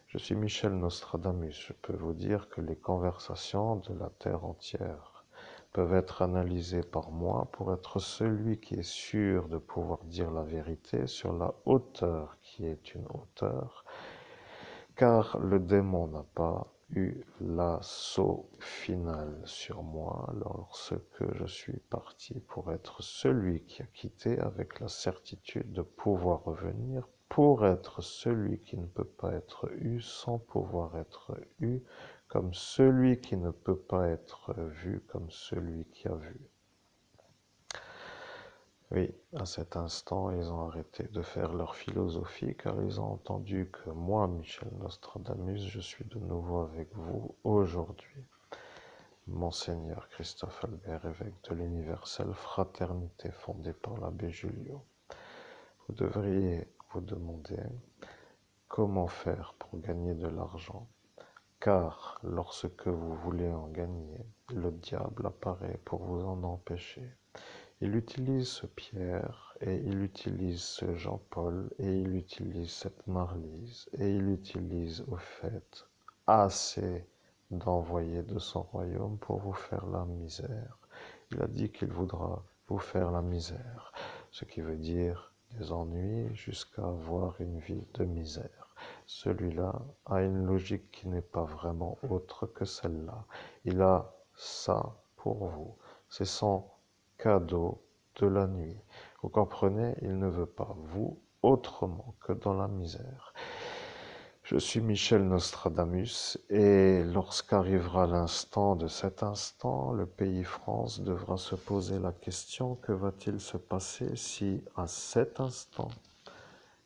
Je suis Michel Nostradamus, je peux vous dire que les conversations de la terre entière peuvent être analysées par moi pour être celui qui est sûr de pouvoir dire la vérité sur la hauteur qui est une hauteur, car le démon n'a pas eu l'assaut final sur moi lorsque je suis parti pour être celui qui a quitté avec la certitude de pouvoir revenir, pour être celui qui ne peut pas être eu sans pouvoir être eu, comme celui qui ne peut pas être vu comme celui qui a vu. Oui, à cet instant, ils ont arrêté de faire leur philosophie car ils ont entendu que moi, Michel Nostradamus, je suis de nouveau avec vous aujourd'hui. Monseigneur Christophe Albert, évêque de l'universelle fraternité fondée par l'abbé Julio. Vous devriez vous demander comment faire pour gagner de l'argent, car lorsque vous voulez en gagner, le diable apparaît pour vous en empêcher. Il utilise ce Pierre, et il utilise ce Jean-Paul, et il utilise cette Marlise, et il utilise au fait assez d'envoyer de son royaume pour vous faire la misère. Il a dit qu'il voudra vous faire la misère, ce qui veut dire des ennuis jusqu'à avoir une vie de misère. Celui-là a une logique qui n'est pas vraiment autre que celle-là. Il a ça pour vous. C'est son cadeau de la nuit. Vous comprenez, il ne veut pas vous autrement que dans la misère. Je suis Michel Nostradamus et lorsqu'arrivera l'instant de cet instant, le pays France devra se poser la question: que va-t-il se passer si, à cet instant,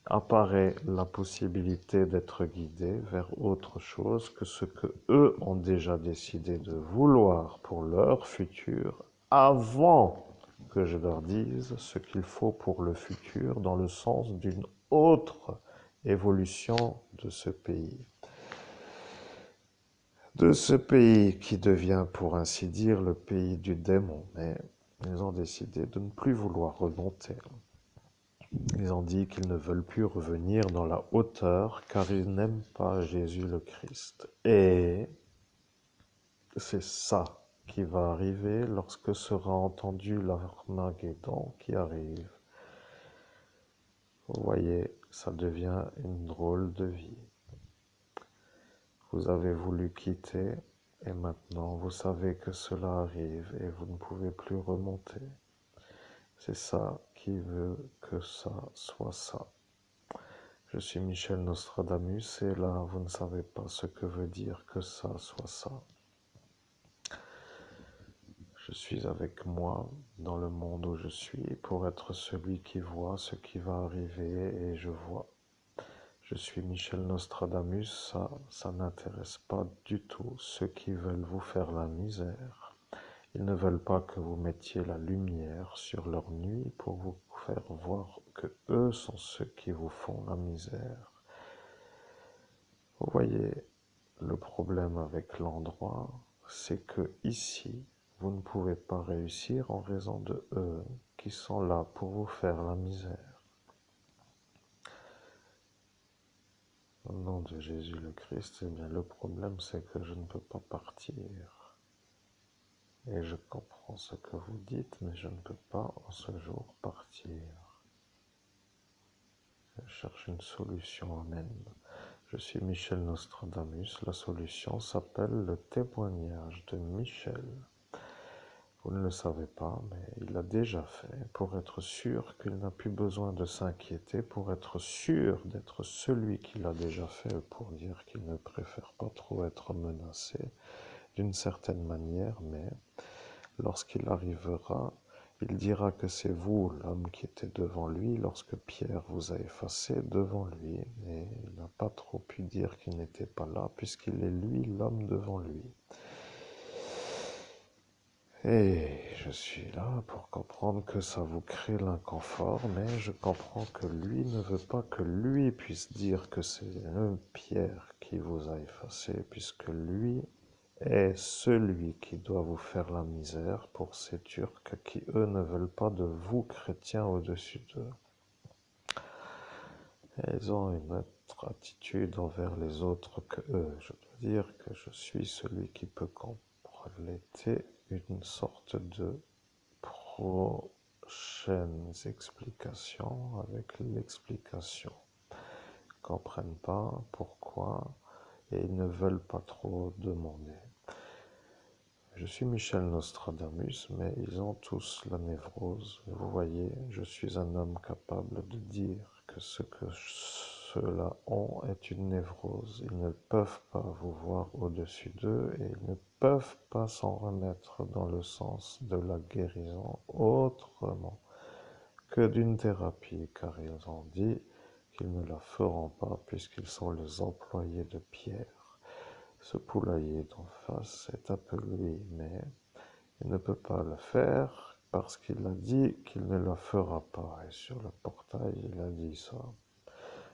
apparaît la possibilité d'être guidé vers autre chose que ce que eux ont déjà décidé de vouloir pour leur futur, avant que je leur dise ce qu'il faut pour le futur dans le sens d'une autre évolution de ce pays. De ce pays qui devient, pour ainsi dire, le pays du démon. Mais ils ont décidé de ne plus vouloir remonter. Ils ont dit qu'ils ne veulent plus revenir dans la hauteur car ils n'aiment pas Jésus le Christ. Et c'est ça qui va arriver lorsque sera entendu l'Armageddon qui arrive. Vous voyez, ça devient une drôle de vie. Vous avez voulu quitter et maintenant vous savez que cela arrive et vous ne pouvez plus remonter. C'est ça qui veut que ça soit ça. Je suis Michel Nostradamus et là, vous ne savez pas ce que veut dire que ça soit ça. Je suis avec moi dans le monde où je suis pour être celui qui voit ce qui va arriver et je vois. Je suis Michel Nostradamus, ça n'intéresse pas du tout ceux qui veulent vous faire la misère. Ils ne veulent pas que vous mettiez la lumière sur leur nuit pour vous faire voir que eux sont ceux qui vous font la misère. Vous voyez, le problème avec l'endroit, c'est que ici, vous ne pouvez pas réussir en raison de eux qui sont là pour vous faire la misère. Au nom de Jésus le Christ, eh bien, le problème c'est que je ne peux pas partir. Et je comprends ce que vous dites, mais je ne peux pas en ce jour partir. Je cherche une solution, amen. Je suis Michel Nostradamus, la solution s'appelle le témoignage de Michel. Vous ne le savez pas, mais il l'a déjà fait pour être sûr qu'il n'a plus besoin de s'inquiéter, pour être sûr d'être celui qui l'a déjà fait, pour dire qu'il ne préfère pas trop être menacé d'une certaine manière, mais lorsqu'il arrivera, il dira que c'est vous l'homme qui était devant lui lorsque Pierre vous a effacé devant lui, et il n'a pas trop pu dire qu'il n'était pas là puisqu'il est lui l'homme devant lui. Et je suis là pour comprendre que ça vous crée l'inconfort, mais je comprends que lui ne veut pas que lui puisse dire que c'est un Pierre qui vous a effacé, puisque lui est celui qui doit vous faire la misère pour ces Turcs qui, eux, ne veulent pas de vous, chrétiens, au-dessus d'eux. Ils ont une autre attitude envers les autres que eux. Je dois dire que je suis celui qui peut compléter une sorte de prochaines explications avec l'explication. Ils ne comprennent pas pourquoi et ils ne veulent pas trop demander. Je suis Michel Nostradamus, mais ils ont tous la névrose. Vous voyez, je suis un homme capable de dire que ce que ceux-là ont est une névrose. Ils ne peuvent pas vous voir au-dessus d'eux et ils ne peuvent pas s'en remettre dans le sens de la guérison autrement que d'une thérapie, car ils ont dit qu'ils ne la feront pas puisqu'ils sont les employés de Pierre. Ce poulailler d'en face est un peu lui, mais il ne peut pas le faire parce qu'il a dit qu'il ne la fera pas. Et sur le portail, il a dit ça.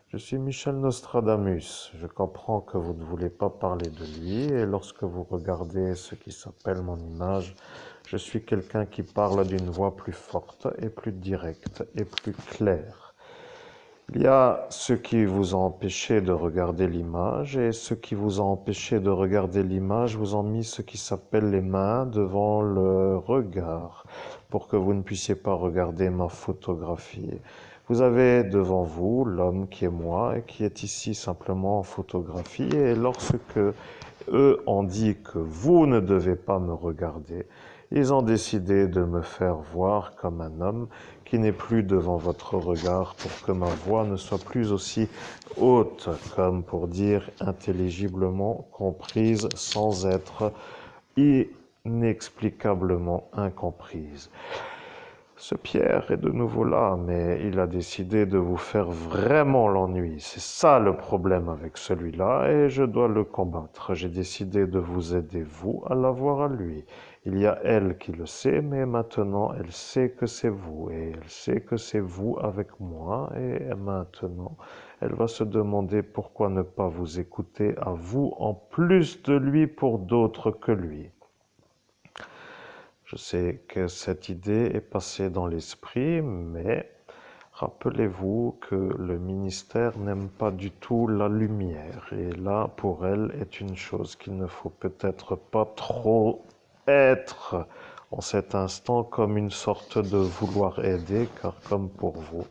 Je suis Michel Nostradamus. Je comprends que vous ne voulez pas parler de lui. Et lorsque vous regardez ce qui s'appelle mon image, je suis quelqu'un qui parle d'une voix plus forte et plus directe et plus claire. Il y a ceux qui vous ont empêché de regarder l'image et ceux qui vous ont empêché de regarder l'image vous ont mis ce qui s'appelle les mains devant le regard pour que vous ne puissiez pas regarder ma photographie. Vous avez devant vous l'homme qui est moi et qui est ici simplement en photographie et lorsque eux ont dit que vous ne devez pas me regarder, ils ont décidé de me faire voir comme un homme qui n'est plus devant votre regard, pour que ma voix ne soit plus aussi haute, comme pour dire intelligiblement comprise sans être inexplicablement incomprise. Ce Pierre est de nouveau là, mais il a décidé de vous faire vraiment l'ennui. C'est ça le problème avec celui-là, et je dois le combattre. J'ai décidé de vous aider, vous, à l'avoir à lui. Il y a elle qui le sait, mais maintenant elle sait que c'est vous, et elle sait que c'est vous avec moi, et maintenant elle va se demander pourquoi ne pas vous écouter à vous en plus de lui pour d'autres que lui. Je sais que cette idée est passée dans l'esprit, mais rappelez-vous que le ministère n'aime pas du tout la lumière. Et là, pour elle, est une chose qu'il ne faut peut-être pas trop être en cet instant comme une sorte de vouloir aider, car comme pour vous,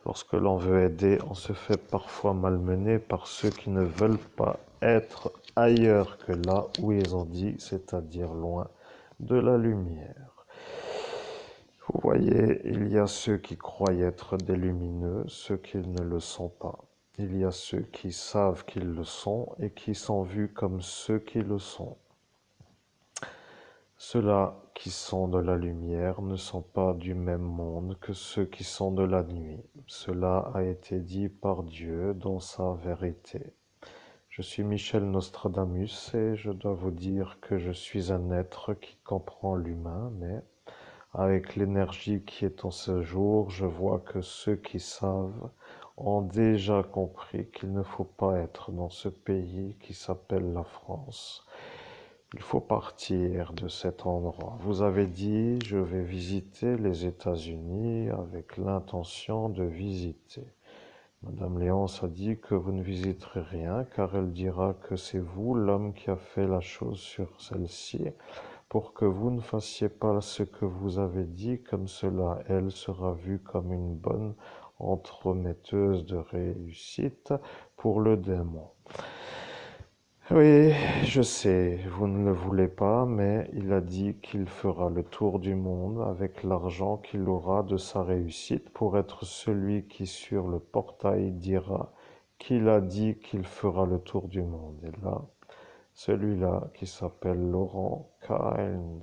lorsque l'on veut aider, on se fait parfois malmener par ceux qui ne veulent pas être ailleurs que là où ils ont dit, c'est-à-dire loin de la lumière. Vous voyez, il y a ceux qui croient être des lumineux, ceux qui ne le sont pas. Il y a ceux qui savent qu'ils le sont et qui sont vus comme ceux qui le sont. Ceux-là qui sont de la lumière ne sont pas du même monde que ceux qui sont de la nuit. Cela a été dit par Dieu dans sa vérité. Je suis Michel Nostradamus et je dois vous dire que je suis un être qui comprend l'humain, mais avec l'énergie qui est en ce jour, je vois que ceux qui savent ont déjà compris qu'il ne faut pas être dans ce pays qui s'appelle la France. Il faut partir de cet endroit. Vous avez dit, je vais visiter les États-Unis avec l'intention de visiter. Madame Léonce a dit que vous ne visiterez rien, car elle dira que c'est vous l'homme qui a fait la chose sur celle-ci, pour que vous ne fassiez pas ce que vous avez dit, comme cela, elle sera vue comme une bonne entremetteuse de réussite pour le démon. Oui, je sais, vous ne le voulez pas, mais il a dit qu'il fera le tour du monde avec l'argent qu'il aura de sa réussite pour être celui qui sur le portail dira qu'il a dit qu'il fera le tour du monde. Et là, celui-là qui s'appelle Laurent Kynes,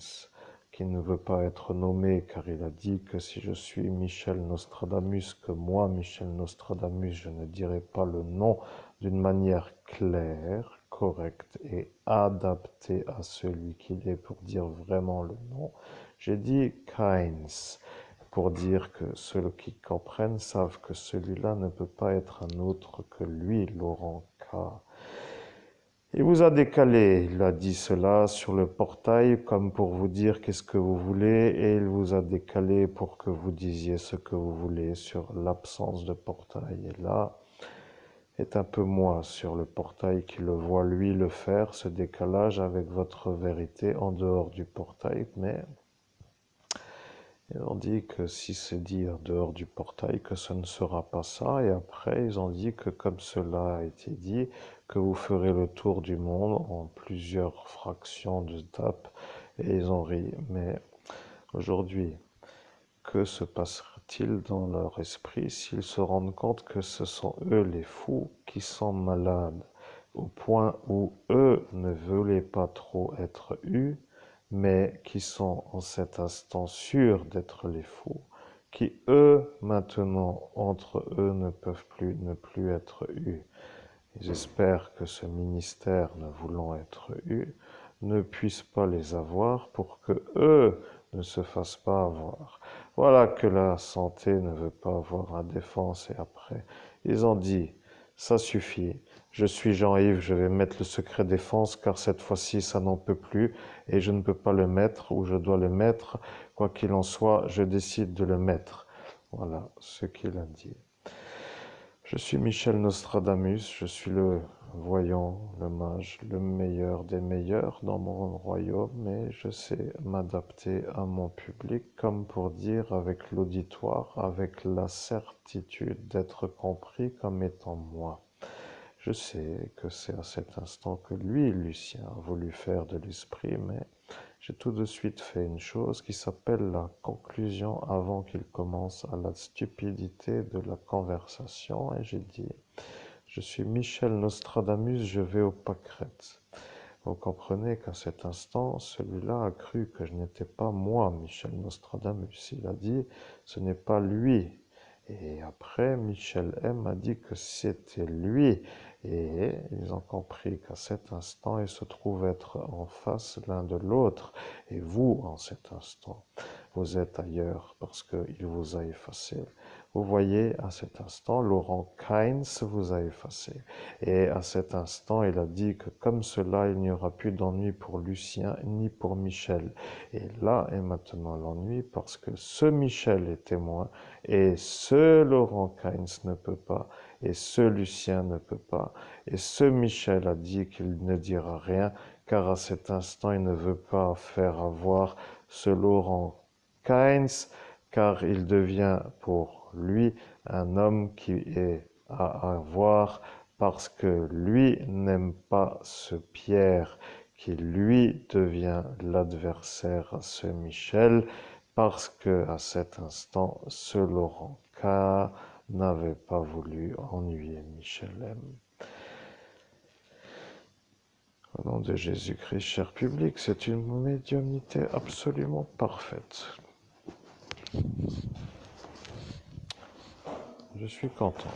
qui ne veut pas être nommé car il a dit que si je suis Michel Nostradamus, que moi, Michel Nostradamus, je ne dirai pas le nom d'une manière claire, correcte et adaptée à celui qu'il est pour dire vraiment le nom. J'ai dit Kynes pour dire que ceux qui comprennent savent que celui-là ne peut pas être un autre que lui, Laurent K. Il vous a décalé, il a dit cela sur le portail comme pour vous dire qu'est-ce que vous voulez et il vous a décalé pour que vous disiez ce que vous voulez sur l'absence de portail. Et là est un peu moi sur le portail qui le voit lui le faire, ce décalage avec votre vérité en dehors du portail, mais ils ont dit que si c'est dit en dehors du portail, que ce ne sera pas ça. Et après, ils ont dit que comme cela a été dit, que vous ferez le tour du monde en plusieurs fractions d'étapes. Et ils ont ri. Mais aujourd'hui, que se passera-t-il dans leur esprit s'ils se rendent compte que ce sont eux les fous qui sont malades, au point où eux ne voulaient pas trop être eus, mais qui sont en cet instant sûrs d'être les fous, qui eux, maintenant, entre eux, ne peuvent plus ne plus être eus. J'espère que ce ministère, ne voulant être eu, ne puisse pas les avoir pour que eux ne se fassent pas avoir. Voilà que la santé ne veut pas avoir la défense et après, ils ont dit, ça suffit, je suis Jean-Yves, je vais mettre le secret défense car cette fois-ci ça n'en peut plus et je ne peux pas le mettre ou je dois le mettre, quoi qu'il en soit, je décide de le mettre. Voilà ce qu'il a dit. Je suis Michel Nostradamus, je suis le voyant, le mage, le meilleur des meilleurs dans mon royaume, mais je sais m'adapter à mon public comme pour dire avec l'auditoire, avec la certitude d'être compris comme étant moi. Je sais que c'est à cet instant que lui, Lucien, a voulu faire de l'esprit, mais j'ai tout de suite fait une chose qui s'appelle la conclusion avant qu'il commence à la stupidité de la conversation, et j'ai dit, je suis Michel Nostradamus, je vais au pâquerettes. Vous comprenez qu'à cet instant, celui-là a cru que je n'étais pas moi, Michel Nostradamus. Il a dit, ce n'est pas lui. Et après, Michel M a dit que c'était lui. Et ils ont compris qu'à cet instant, ils se trouvent être en face l'un de l'autre. Et vous, en cet instant, vous êtes ailleurs parce qu'il vous a effacé. Vous voyez, à cet instant, Laurent Kynes vous a effacé. Et à cet instant, il a dit que comme cela, il n'y aura plus d'ennui pour Lucien ni pour Michel. Et là est maintenant l'ennui parce que ce Michel est témoin et ce Laurent Kynes ne peut pas et ce Lucien ne peut pas. Et ce Michel a dit qu'il ne dira rien car à cet instant, il ne veut pas faire avoir ce Laurent Kynes car il devient pour lui un homme qui est à avoir parce que lui n'aime pas ce Pierre qui lui devient l'adversaire à ce Michel parce que à cet instant ce Laurent K n'avait pas voulu ennuyer Michel M. Au nom de Jésus-Christ, cher public, c'est une médiumnité absolument parfaite. Je suis content.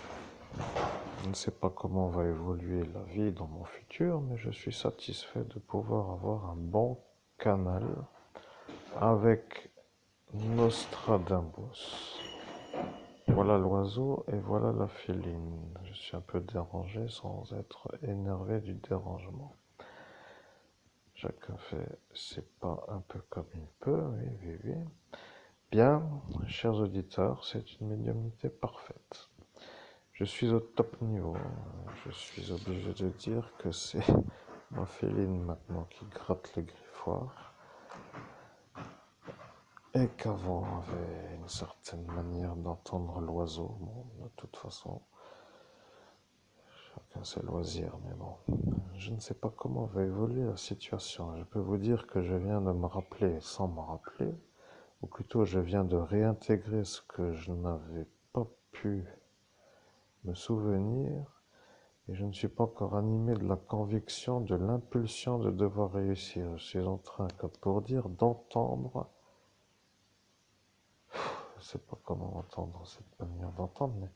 Je ne sais pas comment va évoluer la vie dans mon futur, mais je suis satisfait de pouvoir avoir un bon canal avec Nostradamus. Voilà l'oiseau et voilà la féline. Je suis un peu dérangé sans être énervé du dérangement. Chacun fait ses pas un peu comme il peut, oui, oui, oui. Bien, chers auditeurs, c'est une médiumnité parfaite. Je suis au top niveau. Je suis obligé de dire que c'est ma féline maintenant qui gratte le griffoir. Et qu'avant on avait une certaine manière d'entendre l'oiseau. Bon, de toute façon, chacun ses loisirs, mais bon. Je ne sais pas comment va évoluer la situation. Je peux vous dire que je viens de me rappeler sans me rappeler, ou plutôt je viens de réintégrer ce que je n'avais pas pu me souvenir. Et je ne suis pas encore animé de la conviction, de l'impulsion de devoir réussir. Je suis en train, comme pour dire, d'entendre. Je ne sais pas comment entendre cette manière d'entendre, mais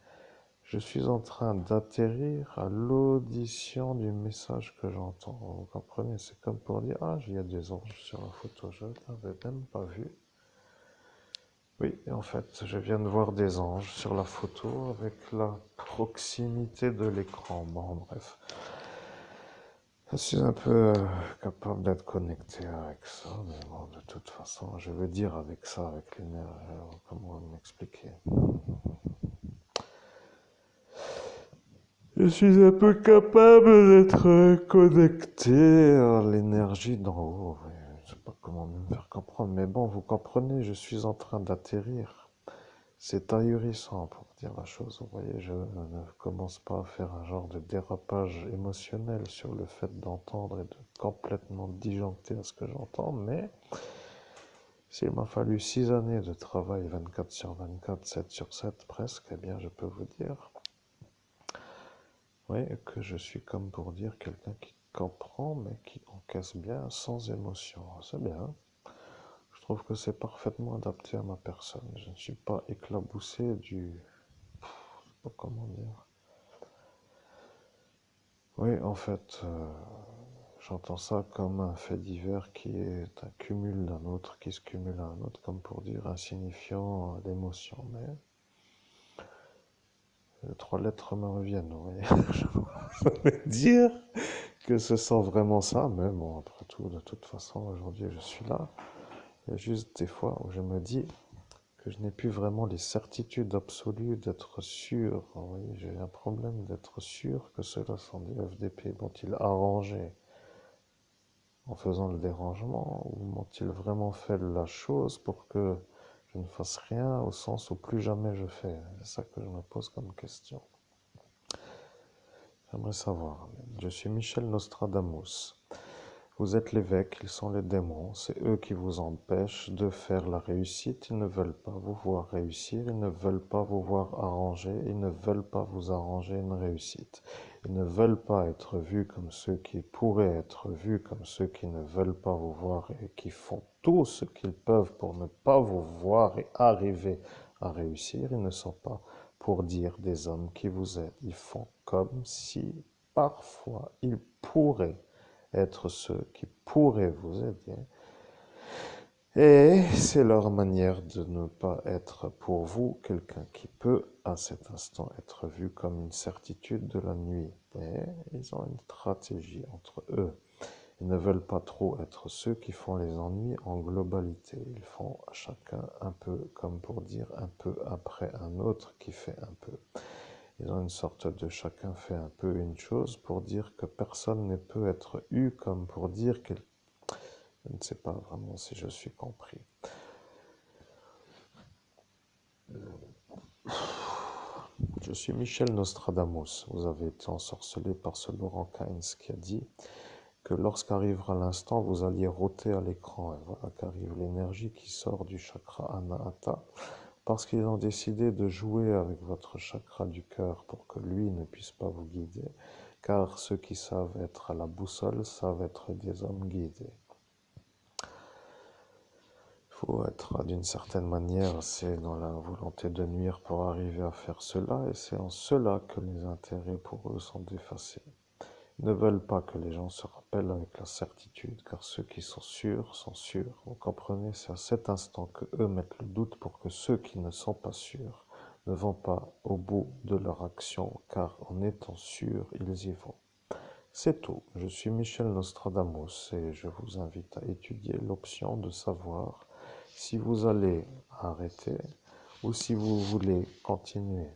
je suis en train d'atterrir à l'audition du message que j'entends. Vous comprenez? C'est comme pour dire, ah, il y a des anges sur la photo, je ne l'avais même pas vu. Oui, et en fait, je viens de voir des anges sur la photo avec la proximité de l'écran. Bon, bref. Je suis un peu capable d'être connecté avec ça, mais bon, de toute façon, je veux dire avec ça, avec l'énergie, comment m'expliquer? Je suis un peu capable d'être connecté à l'énergie d'en haut. Oui, je ne sais pas comment me faire comprendre, mais bon, vous comprenez, je suis en train d'atterrir. C'est ahurissant pour dire la chose. Vous voyez, je ne commence pas à faire un genre de dérapage émotionnel sur le fait d'entendre et de complètement disjoncter à ce que j'entends, mais s'il m'a fallu 6 années de travail 24 sur 24, 7 sur 7 presque, eh bien je peux vous dire, oui, que je suis comme pour dire quelqu'un qui comprend mais qui encaisse bien sans émotion. C'est bien. Je trouve que c'est parfaitement adapté à ma personne. Je ne suis pas éclaboussé du... Je sais pas comment dire. Oui, en fait, j'entends ça comme un fait divers qui est un cumul d'un autre, qui se cumule à un autre, comme pour dire insignifiant l'émotion. Mais les 3 lettres me reviennent, vous voyez. Je veux dire que ce sent vraiment ça, mais bon, après tout, de toute façon, aujourd'hui, je suis là. Il y a juste des fois où je me dis que je n'ai plus vraiment les certitudes absolues d'être sûr. Vous voyez, j'ai un problème d'être sûr que ceux-là sont des FDP. M'ont-ils arrangé en faisant le dérangement ou m'ont-ils vraiment fait la chose pour que je ne fasse rien au sens où plus jamais je fais? C'est ça que je me pose comme question. J'aimerais savoir. Je suis Michel Nostradamus. Vous êtes l'évêque, ils sont les démons, c'est eux qui vous empêchent de faire la réussite, ils ne veulent pas vous voir réussir, ils ne veulent pas vous voir arranger, ils ne veulent pas vous arranger une réussite. Ils ne veulent pas être vus comme ceux qui pourraient être vus, comme ceux qui ne veulent pas vous voir et qui font tout ce qu'ils peuvent pour ne pas vous voir et arriver à réussir. Ils ne sont pas pour dire des hommes qui vous aident. Ils font comme si parfois ils pourraient être ceux qui pourraient vous aider. Et c'est leur manière de ne pas être pour vous quelqu'un qui peut à cet instant être vu comme une certitude de la nuit. Et ils ont une stratégie entre eux. Ils ne veulent pas trop être ceux qui font les ennuis en globalité. Ils font chacun un peu, comme pour dire un peu après un autre qui fait un peu. Ils ont une sorte de chacun fait un peu une chose pour dire que personne ne peut être eu comme pour dire que je ne sais pas vraiment si je suis compris. Je suis Michel Nostradamus. Vous avez été ensorcelé par ce Laurent Keynes qui a dit que lorsqu'arrivera l'instant, vous alliez rôter à l'écran. Et voilà qu'arrive l'énergie qui sort du chakra Anahata, parce qu'ils ont décidé de jouer avec votre chakra du cœur pour que lui ne puisse pas vous guider, car ceux qui savent être à la boussole savent être des hommes guidés. Il faut être d'une certaine manière, c'est dans la volonté de nuire pour arriver à faire cela, et c'est en cela que les intérêts pour eux sont effacés. Ils ne veulent pas que les gens se rappellent avec la certitude, car ceux qui sont sûrs sont sûrs. Vous comprenez, c'est à cet instant que eux mettent le doute pour que ceux qui ne sont pas sûrs ne vont pas au bout de leur action, car en étant sûrs, ils y vont. C'est tout. Je suis Michel Nostradamus et je vous invite à étudier l'option de savoir si vous allez arrêter ou si vous voulez continuer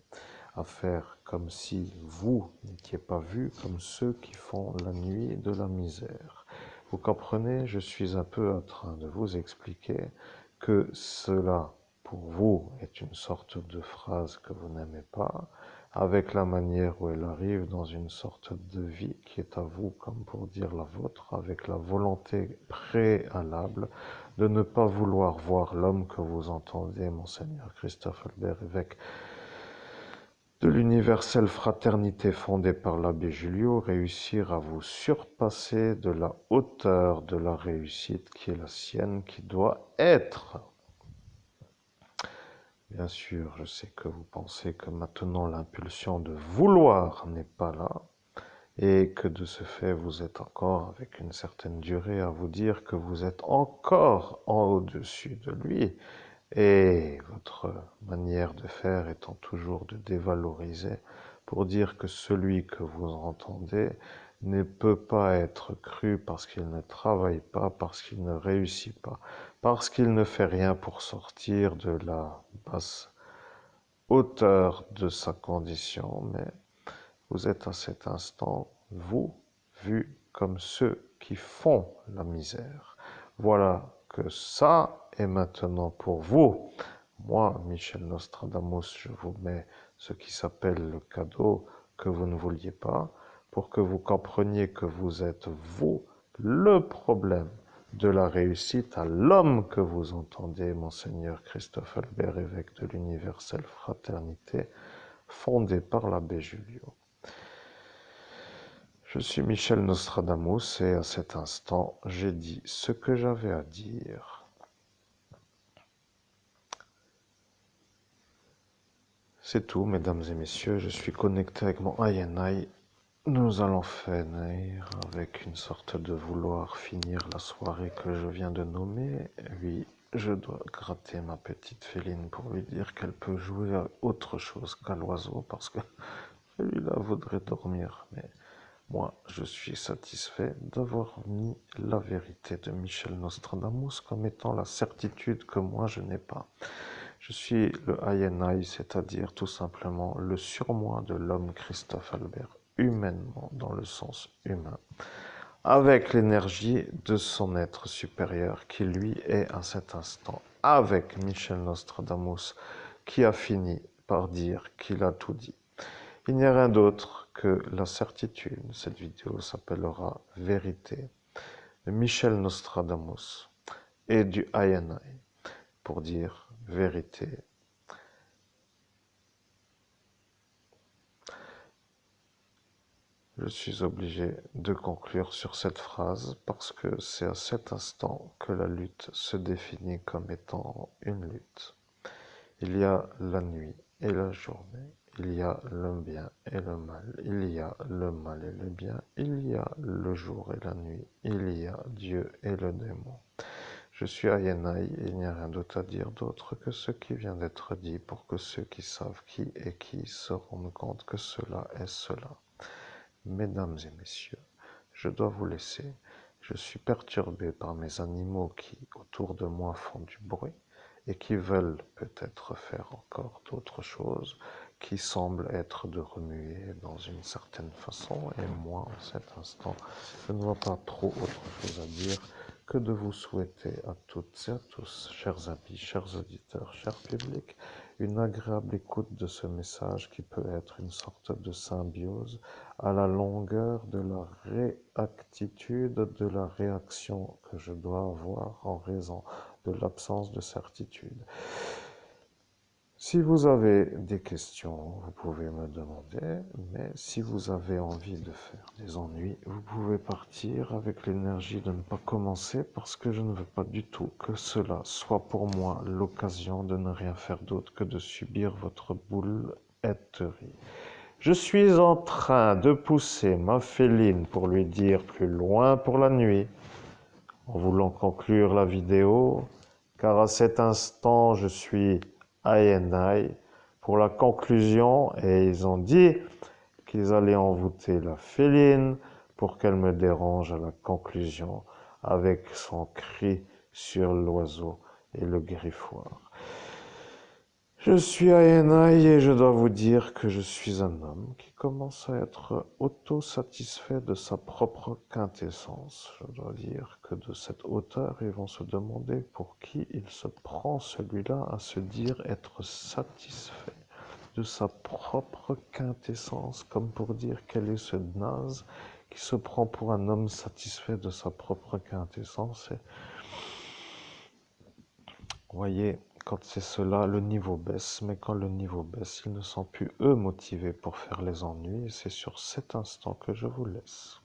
à faire comme si vous n'étiez pas vu comme ceux qui font la nuit de la misère. Vous comprenez, je suis un peu en train de vous expliquer que cela, pour vous, est une sorte de phrase que vous n'aimez pas, avec la manière où elle arrive dans une sorte de vie qui est à vous, comme pour dire la vôtre, avec la volonté préalable de ne pas vouloir voir l'homme que vous entendez, Monseigneur Christophe Albert, évêque de l'universelle fraternité fondée par l'abbé Julio, réussir à vous surpasser de la hauteur de la réussite qui est la sienne, qui doit être. Bien sûr, je sais que vous pensez que maintenant l'impulsion de vouloir n'est pas là, et que de ce fait vous êtes encore avec une certaine durée à vous dire que vous êtes encore en au-dessus de lui, et votre manière de faire étant toujours de dévaloriser pour dire que celui que vous entendez ne peut pas être cru parce qu'il ne travaille pas, parce qu'il ne réussit pas, parce qu'il ne fait rien pour sortir de la basse hauteur de sa condition, mais vous êtes à cet instant, vous, vu comme ceux qui font la misère. Voilà que ça est maintenant pour vous. Moi, Michel Nostradamus, je vous mets ce qui s'appelle le cadeau que vous ne vouliez pas, pour que vous compreniez que vous êtes, vous, le problème de la réussite à l'homme que vous entendez, Monseigneur Christophe Albert, évêque de l'universelle fraternité, fondé par l'abbé Julio. Je suis Michel Nostradamus et à cet instant, j'ai dit ce que j'avais à dire. C'est tout, mesdames et messieurs, je suis connecté avec mon INI. Nous allons finir avec une sorte de vouloir finir la soirée que je viens de nommer. Oui, je dois gratter ma petite féline pour lui dire qu'elle peut jouer à autre chose qu'à l'oiseau parce que celui-là voudrait dormir. Mais moi, je suis satisfait d'avoir mis la vérité de Michel Nostradamus comme étant la certitude que moi je n'ai pas. Je suis le INI, c'est-à-dire tout simplement le surmoi de l'homme Christophe Albert, humainement, dans le sens humain, avec l'énergie de son être supérieur qui lui est à cet instant, avec Michel Nostradamus, qui a fini par dire qu'il a tout dit. Il n'y a rien d'autre que la certitude. Cette vidéo s'appellera Vérité. de Michel Nostradamus et du INI pour dire vérité. Je suis obligé de conclure sur cette phrase parce que c'est à cet instant que la lutte se définit comme étant une lutte. Il y a la nuit et la journée, il y a le bien et le mal, il y a le mal et le bien, il y a le jour et la nuit, il y a Dieu et le démon. Je suis Ayenai et il n'y a rien d'autre à dire d'autre que ce qui vient d'être dit pour que ceux qui savent qui est qui se rendent compte que cela est cela. Mesdames et messieurs, je dois vous laisser. Je suis perturbé par mes animaux qui, autour de moi, font du bruit et qui veulent peut-être faire encore d'autres choses, qui semblent être de remuer dans une certaine façon. Et moi, en cet instant, je ne vois pas trop autre chose à dire que de vous souhaiter à toutes et à tous, chers amis, chers auditeurs, chers publics, une agréable écoute de ce message qui peut être une sorte de symbiose à la longueur de la réactitude de la réaction que je dois avoir en raison de l'absence de certitude. Si vous avez des questions, vous pouvez me demander, mais si vous avez envie de faire des ennuis, vous pouvez partir avec l'énergie de ne pas commencer parce que je ne veux pas du tout que cela soit pour moi l'occasion de ne rien faire d'autre que de subir votre bouletterie. Je suis en train de pousser ma féline pour lui dire plus loin pour la nuit, en voulant conclure la vidéo, car à cet instant je suis INI pour la conclusion et ils ont dit qu'ils allaient envoûter la féline pour qu'elle me dérange à la conclusion avec son cri sur l'oiseau et le griffoir. Je suis INI et je dois vous dire que je suis un homme qui commence à être auto-satisfait de sa propre quintessence. Je dois dire que de cette hauteur, ils vont se demander pour qui il se prend celui-là à se dire être satisfait de sa propre quintessence, comme pour dire quel est ce naze qui se prend pour un homme satisfait de sa propre quintessence. Et voyez, quand c'est cela, le niveau baisse, mais quand le niveau baisse, ils ne sont plus eux motivés pour faire les ennuis, et c'est sur cet instant que je vous laisse.